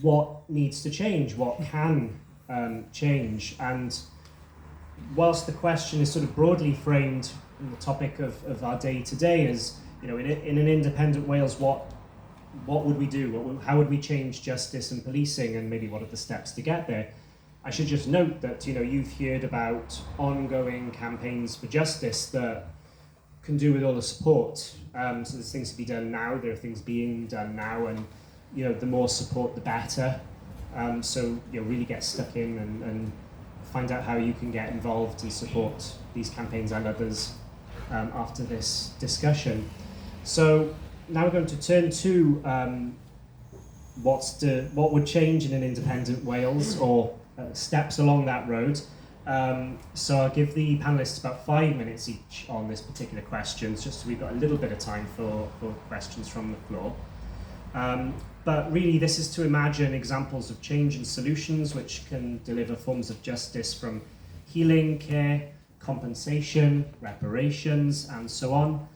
what needs to change, what can change. And whilst the question is sort of broadly framed in the topic of our day today as, you know, in an independent Wales, what would we do? How would we change justice and policing, and maybe what are the steps to get there? I should just note that, you know, you've heard about ongoing campaigns for justice that can do with all the support. So there's things to be done now, there are things being done now, and, you know, the more support, the better. So, you know, really get stuck in and find out how you can get involved and support these campaigns and others after this discussion. So now we're going to turn to what would change in an independent Wales, or steps along that road. So I'll give the panellists about 5 minutes each on this particular question, just so we've got a little bit of time for questions from the floor. But really, this is to imagine examples of change and solutions which can deliver forms of justice from healing, care, compensation, reparations, and so on.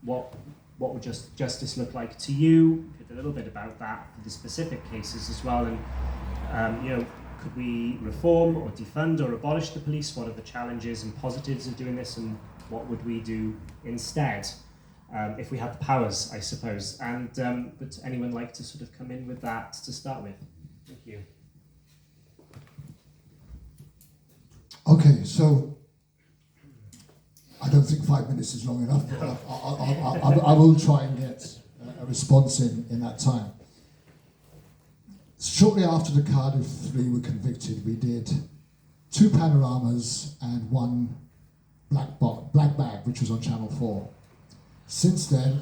What would justice look like to you? A little bit about that for the specific cases as well, and could we reform or defund or abolish the police? What are the challenges and positives of doing this, and what would we do instead if we had the powers, I suppose? And would anyone like to sort of come in with that to start with? Thank you.
Okay, so I don't think 5 minutes is long enough, but I will try and get a response in that time. Shortly after the Cardiff 3 were convicted, we did 2 panoramas and 1 black bag, which was on Channel 4. Since then,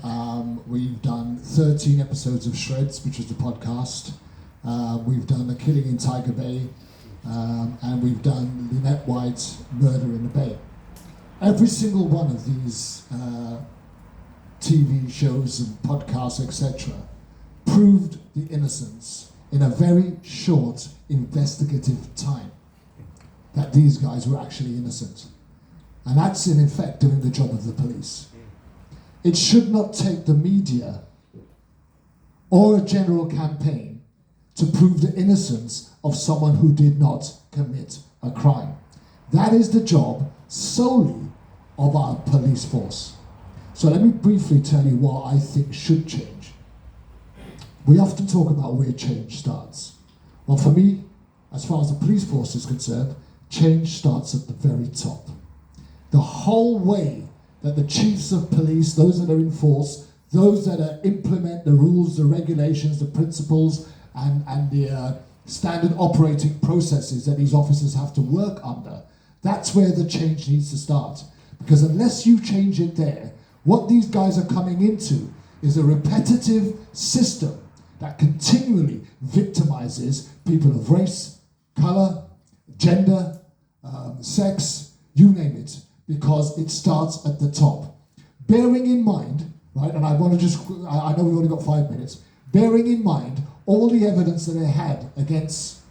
we've done 13 episodes of Shreds, which is the podcast. We've done The Killing in Tiger Bay, and we've done Lynette White's Murder in the Bay. Every single one of these TV shows and podcasts, etc., proved the innocence in a very short investigative time that these guys were actually innocent. And that's in effect doing the job of the police. It should not take the media or a general campaign to prove the innocence of someone who did not commit a crime. That is the job solely of our police force. So let me briefly tell you what I think should change. We often talk about where change starts. Well, for me, as far as the police force is concerned, change starts at the very top. The whole way that the chiefs of police, those that are in force, those that implement the rules, the regulations, the principles, and the standard operating processes that these officers have to work under, that's where the change needs to start. Because unless you change it there, what these guys are coming into is a repetitive system that continually victimizes people of race, color, gender, sex, you name it, because it starts at the top. Bearing in mind, right, and I know we've only got 5 minutes, bearing in mind all the evidence that they had against,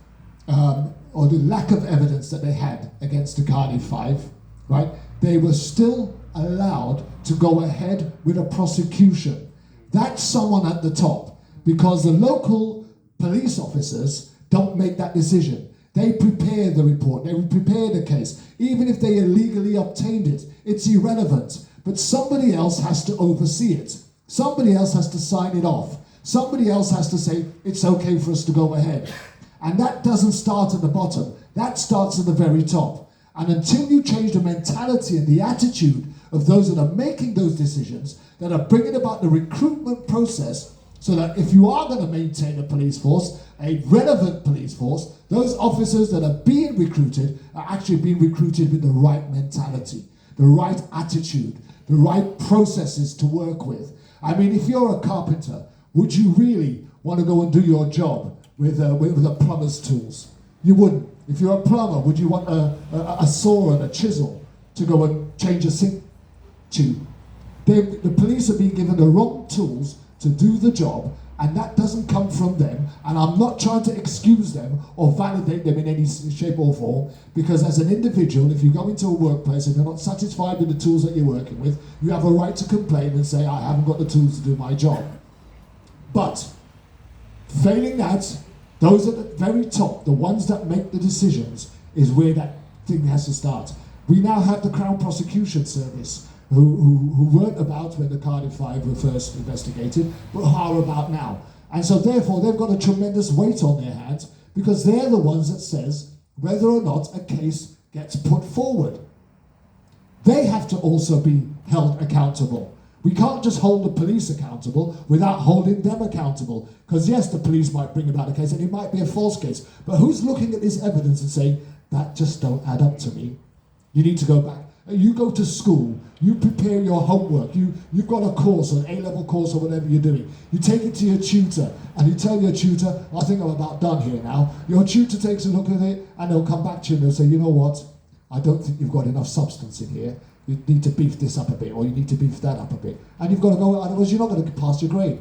or the lack of evidence that they had against the Cardiff 5, right, they were still allowed to go ahead with a prosecution. That's someone at the top, because the local police officers don't make that decision. They prepare the report, they prepare the case. Even if they illegally obtained it, it's irrelevant. But somebody else has to oversee it. Somebody else has to sign it off. Somebody else has to say, it's okay for us to go ahead. And that doesn't start at the bottom. That starts at the very top. And until you change the mentality and the attitude of those that are making those decisions, that are bringing about the recruitment process, so that if you are going to maintain a police force, a relevant police force, those officers that are being recruited are actually being recruited with the right mentality, the right attitude, the right processes to work with. I mean, if you're a carpenter, would you really want to go and do your job with a plumber's tools? You wouldn't. If you're a plumber, would you want a saw and a chisel to go and change a sink tube? The police are being given the wrong tools to do the job, and that doesn't come from them. And I'm not trying to excuse them or validate them in any shape or form, because as an individual, if you go into a workplace and you're not satisfied with the tools that you're working with, you have a right to complain and say, I haven't got the tools to do my job. But failing that, those at the very top, the ones that make the decisions, is where that thing has to start. We now have the Crown Prosecution Service, who weren't about when the Cardiff 5 were first investigated, but are about now. And so therefore they've got a tremendous weight on their hands, because they're the ones that says whether or not a case gets put forward. They have to also be held accountable. We can't just hold the police accountable without holding them accountable. Because yes, the police might bring about a case and it might be a false case, but who's looking at this evidence and saying, that just don't add up to me? You need to go back. You go to school, you prepare your homework, you've got a course, an A-level course or whatever you're doing. You take it to your tutor and you tell your tutor, I think I'm about done here now. Your tutor takes a look at it and they'll come back to you and they'll say, you know what, I don't think you've got enough substance in here. You need to beef this up a bit, or you need to beef that up a bit. And you've got to go, otherwise you're not going to pass your grade.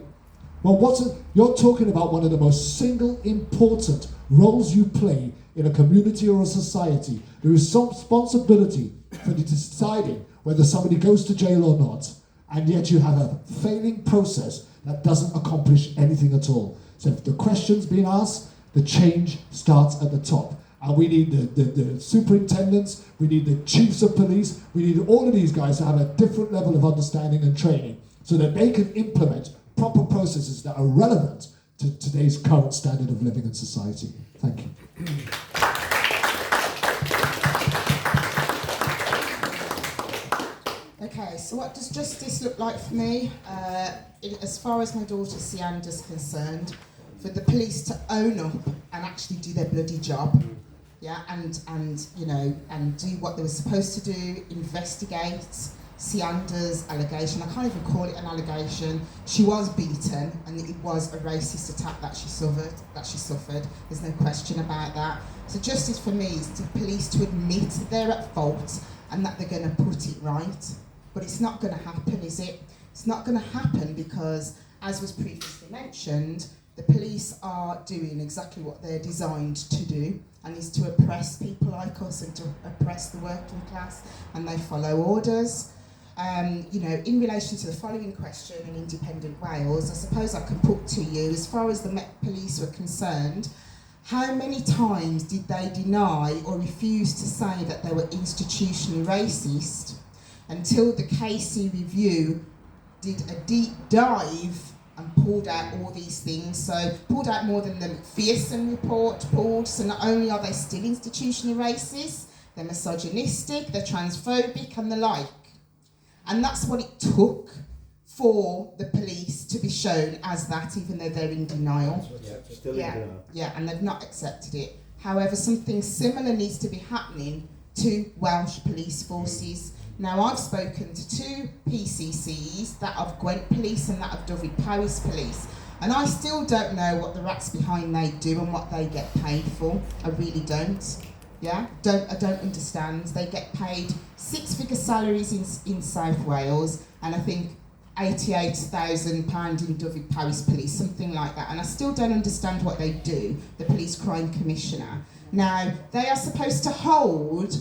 Well, you're talking about one of the most single important roles you play in a community or a society. There is some responsibility for deciding whether somebody goes to jail or not, and yet you have a failing process that doesn't accomplish anything at all. So if the question's being asked, the change starts at the top. And we need the superintendents, we need the chiefs of police, we need all of these guys to have a different level of understanding and training so that they can implement proper processes that are relevant to today's current standard of living in society. Thank you.
Okay, so what does justice look like for me? As far as my daughter Sianda's concerned, for the police to own up and actually do their bloody job, yeah, and you know, and do what they were supposed to do, investigate Sianda's allegation. I can't even call it an allegation. She was beaten, and it was a racist attack that she suffered. There's no question about that. So justice for me is the police to admit they're at fault and that they're going to put it right. But it's not going to happen, is it? It's not going to happen because, as was previously mentioned, the police are doing exactly what they're designed to do, and is to oppress people like us and to oppress the working class, and they follow orders. You know, in relation to the following question in independent Wales, I suppose I can put to you, as far as the Met Police were concerned, how many times did they deny or refuse to say that they were institutionally racist until the KC Review did a deep dive and pulled out all these things? So pulled out more than the McPherson report pulled. So not only are they still institutionally racist, they're misogynistic, they're transphobic and the like. And that's what it took for the police to be shown as that, even though they're in denial. Yeah, and they've not accepted it. However, something similar needs to be happening to Welsh police forces. Now, I've spoken to two PCCs, that of Gwent Police and that of Dyfed-Powys Police, and I still don't know what the rats behind they do and what they get paid for. I really don't. Yeah, I don't understand. They get paid six-figure salaries in South Wales, and I think £88,000 in Dyfed-Powys Police, something like that. And I still don't understand what they do, the Police Crime Commissioner. Now, they are supposed to hold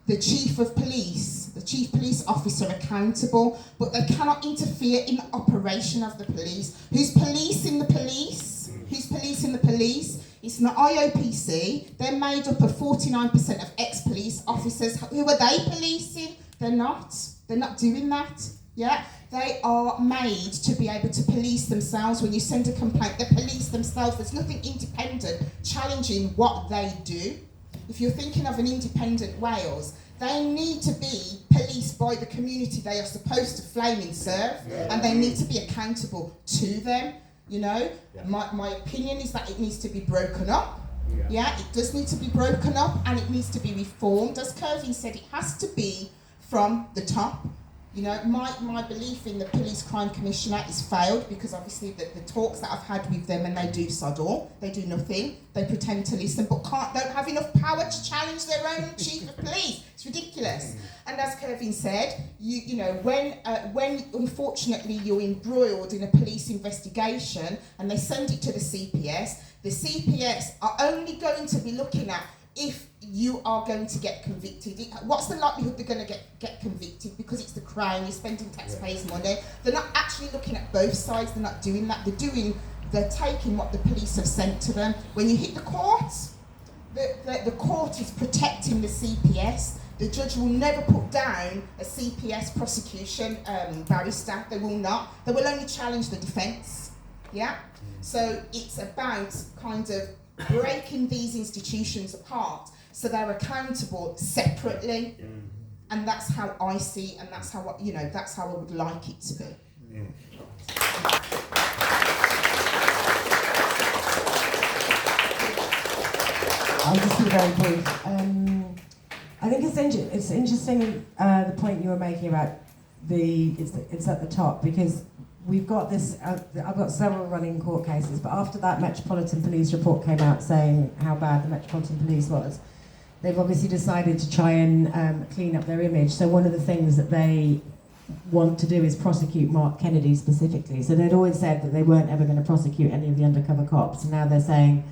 the Chief of Police, the Chief Police Officer accountable, but they cannot interfere in the operation of the police. Who's policing the police? Who's policing the police? It's not IOPC. They're made up of 49% of ex-police officers. Who are they policing? They're not. They're not doing that. Yeah? They are made to be able to police themselves. When you send a complaint, they police themselves. There's nothing independent challenging what they do. If you're thinking of an independent Wales, they need to be policed by the community they are supposed to flaming serve, and they need to be accountable to them. You know, my opinion is that it needs to be broken up. Yeah, it does need to be broken up, and it needs to be reformed. As Kervin said, it has to be from the top. You know, my belief in the Police Crime Commissioner is failed because obviously the talks that I've had with them, and they do sod all, they do nothing, they pretend to listen but don't have enough power to challenge their own Chief of Police. It's ridiculous. And as Kervin said, you know, when unfortunately you're embroiled in a police investigation and they send it to the CPS are only going to be looking at if you are going to get convicted. What's the likelihood they're going to get convicted? Because it's the crime, you're spending taxpayers' money. They're not actually looking at both sides, they're not doing that. They're taking what the police have sent to them. When you hit the court, the court is protecting the CPS. The judge will never put down a CPS prosecution barrister. They will not. They will only challenge the defence. Yeah? So it's about kind of breaking these institutions apart so they're accountable separately. And that's how I see, and that's how that's how I would like it to be.
I'll just be very brief. I think it's interesting the point you were making about it's at the top, because we've got this. I've got several running court cases, but after that Metropolitan Police report came out saying how bad the Metropolitan Police was, they've obviously decided to try and clean up their image. So one of the things that they want to do is prosecute Mark Kennedy specifically. So they'd always said that they weren't ever going to prosecute any of the undercover cops, and now they're saying,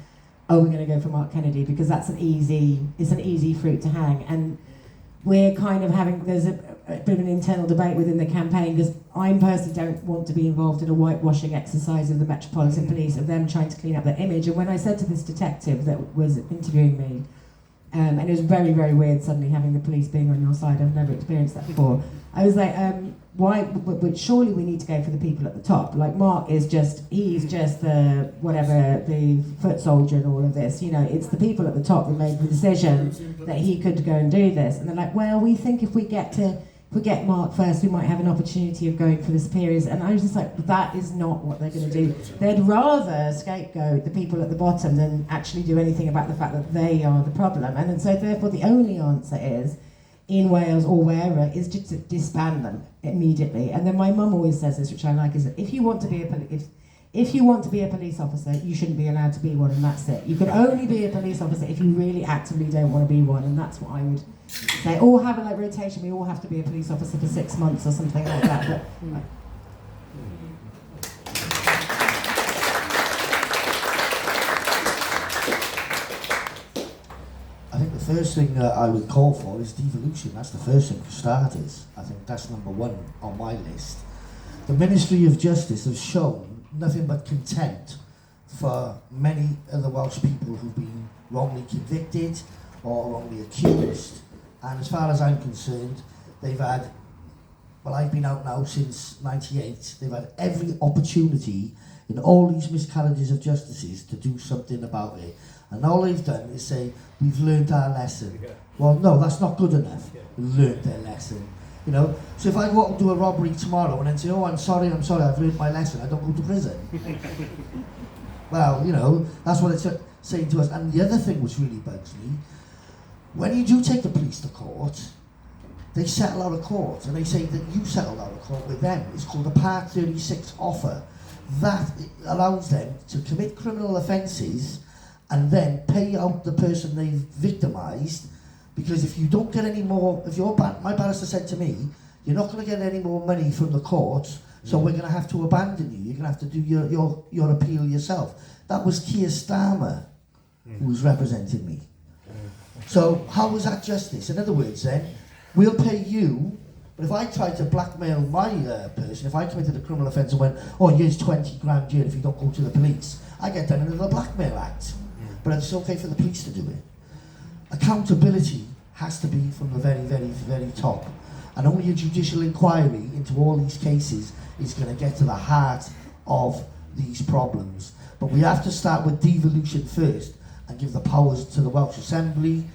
oh, we're going to go for Mark Kennedy because it's an easy fruit to hang. And we're kind of there's a bit of an internal debate within the campaign, because I personally don't want to be involved in a whitewashing exercise of the Metropolitan Police, of them trying to clean up their image. And when I said to this detective that was interviewing me, and it was very, very weird suddenly having the police being on your side, I've never experienced that before, I was like, why? But surely we need to go for the people at the top. Like Mark he's just the foot soldier and all of this. You know, it's the people at the top that made the decision that he could go and do this. And they're like, well, we think if we get Mark first, we might have an opportunity of going for the superiors. And I was just like, that is not what they're going to do. They'd rather scapegoat the people at the bottom than actually do anything about the fact that they are the problem. And so therefore the only answer is, in Wales or wherever, is just to disband them immediately. And then my mum always says this, which I like, is that if you want to be a police officer, you shouldn't be allowed to be one, and that's it. You can only be a police officer if you really actively don't want to be one, and that's what I would say. Or have a rotation. We all have to be a police officer for 6 months or something like that. But,
I think the first thing I would call for is devolution. That's the first thing for starters. I think that's number one on my list. The Ministry of Justice has shown nothing but contempt for many of the Welsh people who've been wrongly convicted or wrongly accused. And as far as I'm concerned, they've had, well, I've been out now since '98, they've had every opportunity in all these miscarriages of justice to do something about it. And all they've done is say, we've learned our lesson. Well, no, that's not good enough. Learned their lesson. You know, so if I go out and do a robbery tomorrow and then say, oh, I'm sorry, I've learned my lesson, I don't go to prison. Well, you know, that's what it's saying to us. And the other thing which really bugs me, when you do take the police to court, they settle out of court, and they say that you settled out of court with them. It's called a Part 36 offer. That allows them to commit criminal offences and then pay out the person they've victimised, because if you don't get any more, my barrister said to me, you're not going to get any more money from the courts, so we're going to have to abandon you. You're going to have to do your appeal yourself. That was Keir Starmer who was representing me. So how was that justice? In other words then, we'll pay you, but if I tried to blackmail my person, if I committed a criminal offence and went, oh, here's 20 grand jail if you don't go to the police, I get done under the Blackmail Act. But it's okay for the police to do it. Accountability has to be from the very, very, very top. And only a judicial inquiry into all these cases is going to get to the heart of these problems. But we have to start with devolution first and give the powers to the Welsh Assembly,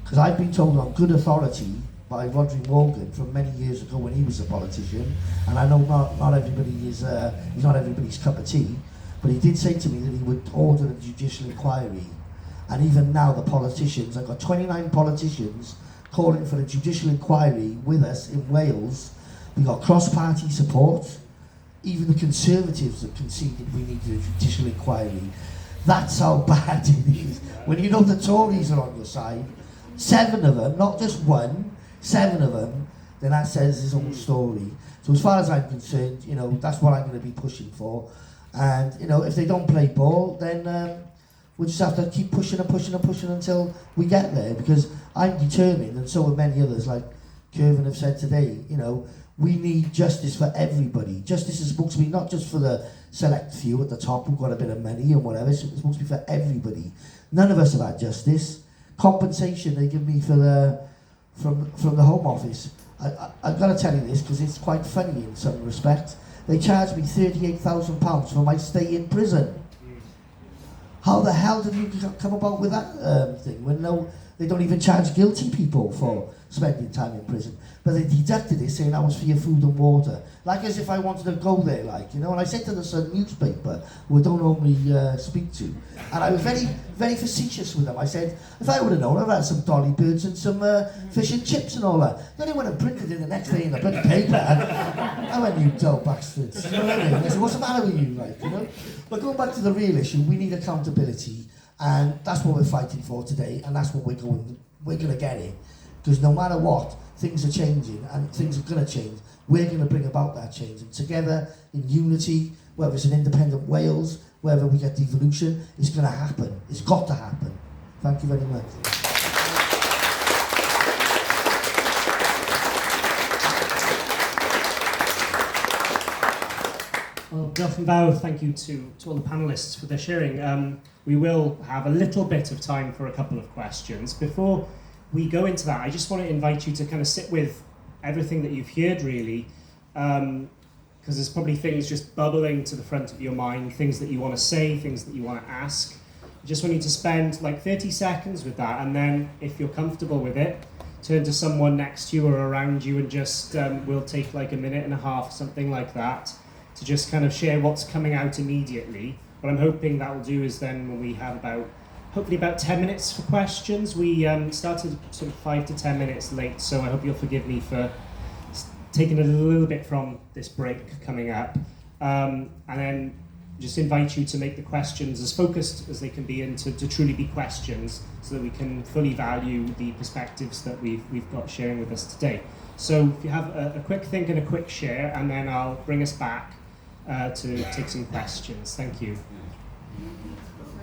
because I've been told on good authority by Rodri Morgan from many years ago when he was a politician, and I know not everybody is, he's not everybody's cup of tea, but he did say to me that he would order a judicial inquiry. And even now the politicians, I've got 29 politicians calling for a judicial inquiry with us in Wales. We've got cross-party support. Even the Conservatives have conceded we need a judicial inquiry. That's how bad it is. When you know the Tories are on your side, 7 of them, not just one, 7 of them, then that says his own story. So as far as I'm concerned, you know, that's what I'm going to be pushing for. And, you know, if they don't play ball, then we'll just have to keep pushing and pushing and pushing until we get there, because I'm determined, and so are many others, like Kervin have said today, you know, we need justice for everybody. Justice is supposed to be not just for the select few at the top who've got a bit of money and whatever, it's supposed to be for everybody. None of us have had justice. Compensation they give me for from the Home Office. I've got to tell you this because it's quite funny in some respect. They charged me £38,000 for my stay in prison. How the hell did you come about with that thing when they don't even charge guilty people for spending time in prison. But they deducted it, saying I was for your food and water. Like as if I wanted to go there, like, you know. And I said to the Sun newspaper, who I don't normally speak to, and I was very, very facetious with them. I said, if I would have known, I'd had some dolly birds and some fish and chips and all that. Then they went and printed it the next day in the bloody paper. I went, you dull bastards. You know what I mean? I said, what's the matter with you, like, you know? But going back to the real issue, we need accountability, and that's what we're fighting for today, and that's what we're going to get it. Because no matter what, things are changing, and things are going to change. We're going to bring about that change, and together, in unity, whether it's an independent Wales, whether we get devolution, it's going to happen. It's got to happen. Thank you very much.
Well, diolch yn fawr, thank you to all the panellists for their sharing. We will have a little bit of time for a couple of questions. Before we go into that, I just want to invite you to kind of sit with everything that you've heard, really, because there's probably things just bubbling to the front of your mind, things that you want to say, things that you want to ask. I just want you to spend like 30 seconds with that, and then if you're comfortable with it, turn to someone next to you or around you and just, we'll take like a minute and a half, something like that, to just kind of share what's coming out immediately. What I'm hoping that will do is then when we have hopefully about 10 minutes for questions. We started sort of 5 to 10 minutes late, so I hope you'll forgive me for taking a little bit from this break coming up. And then just invite you to make the questions as focused as they can be and to truly be questions so that we can fully value the perspectives that we've got sharing with us today. So if you have a quick think and a quick share, and then I'll bring us back to take some questions. Thank you.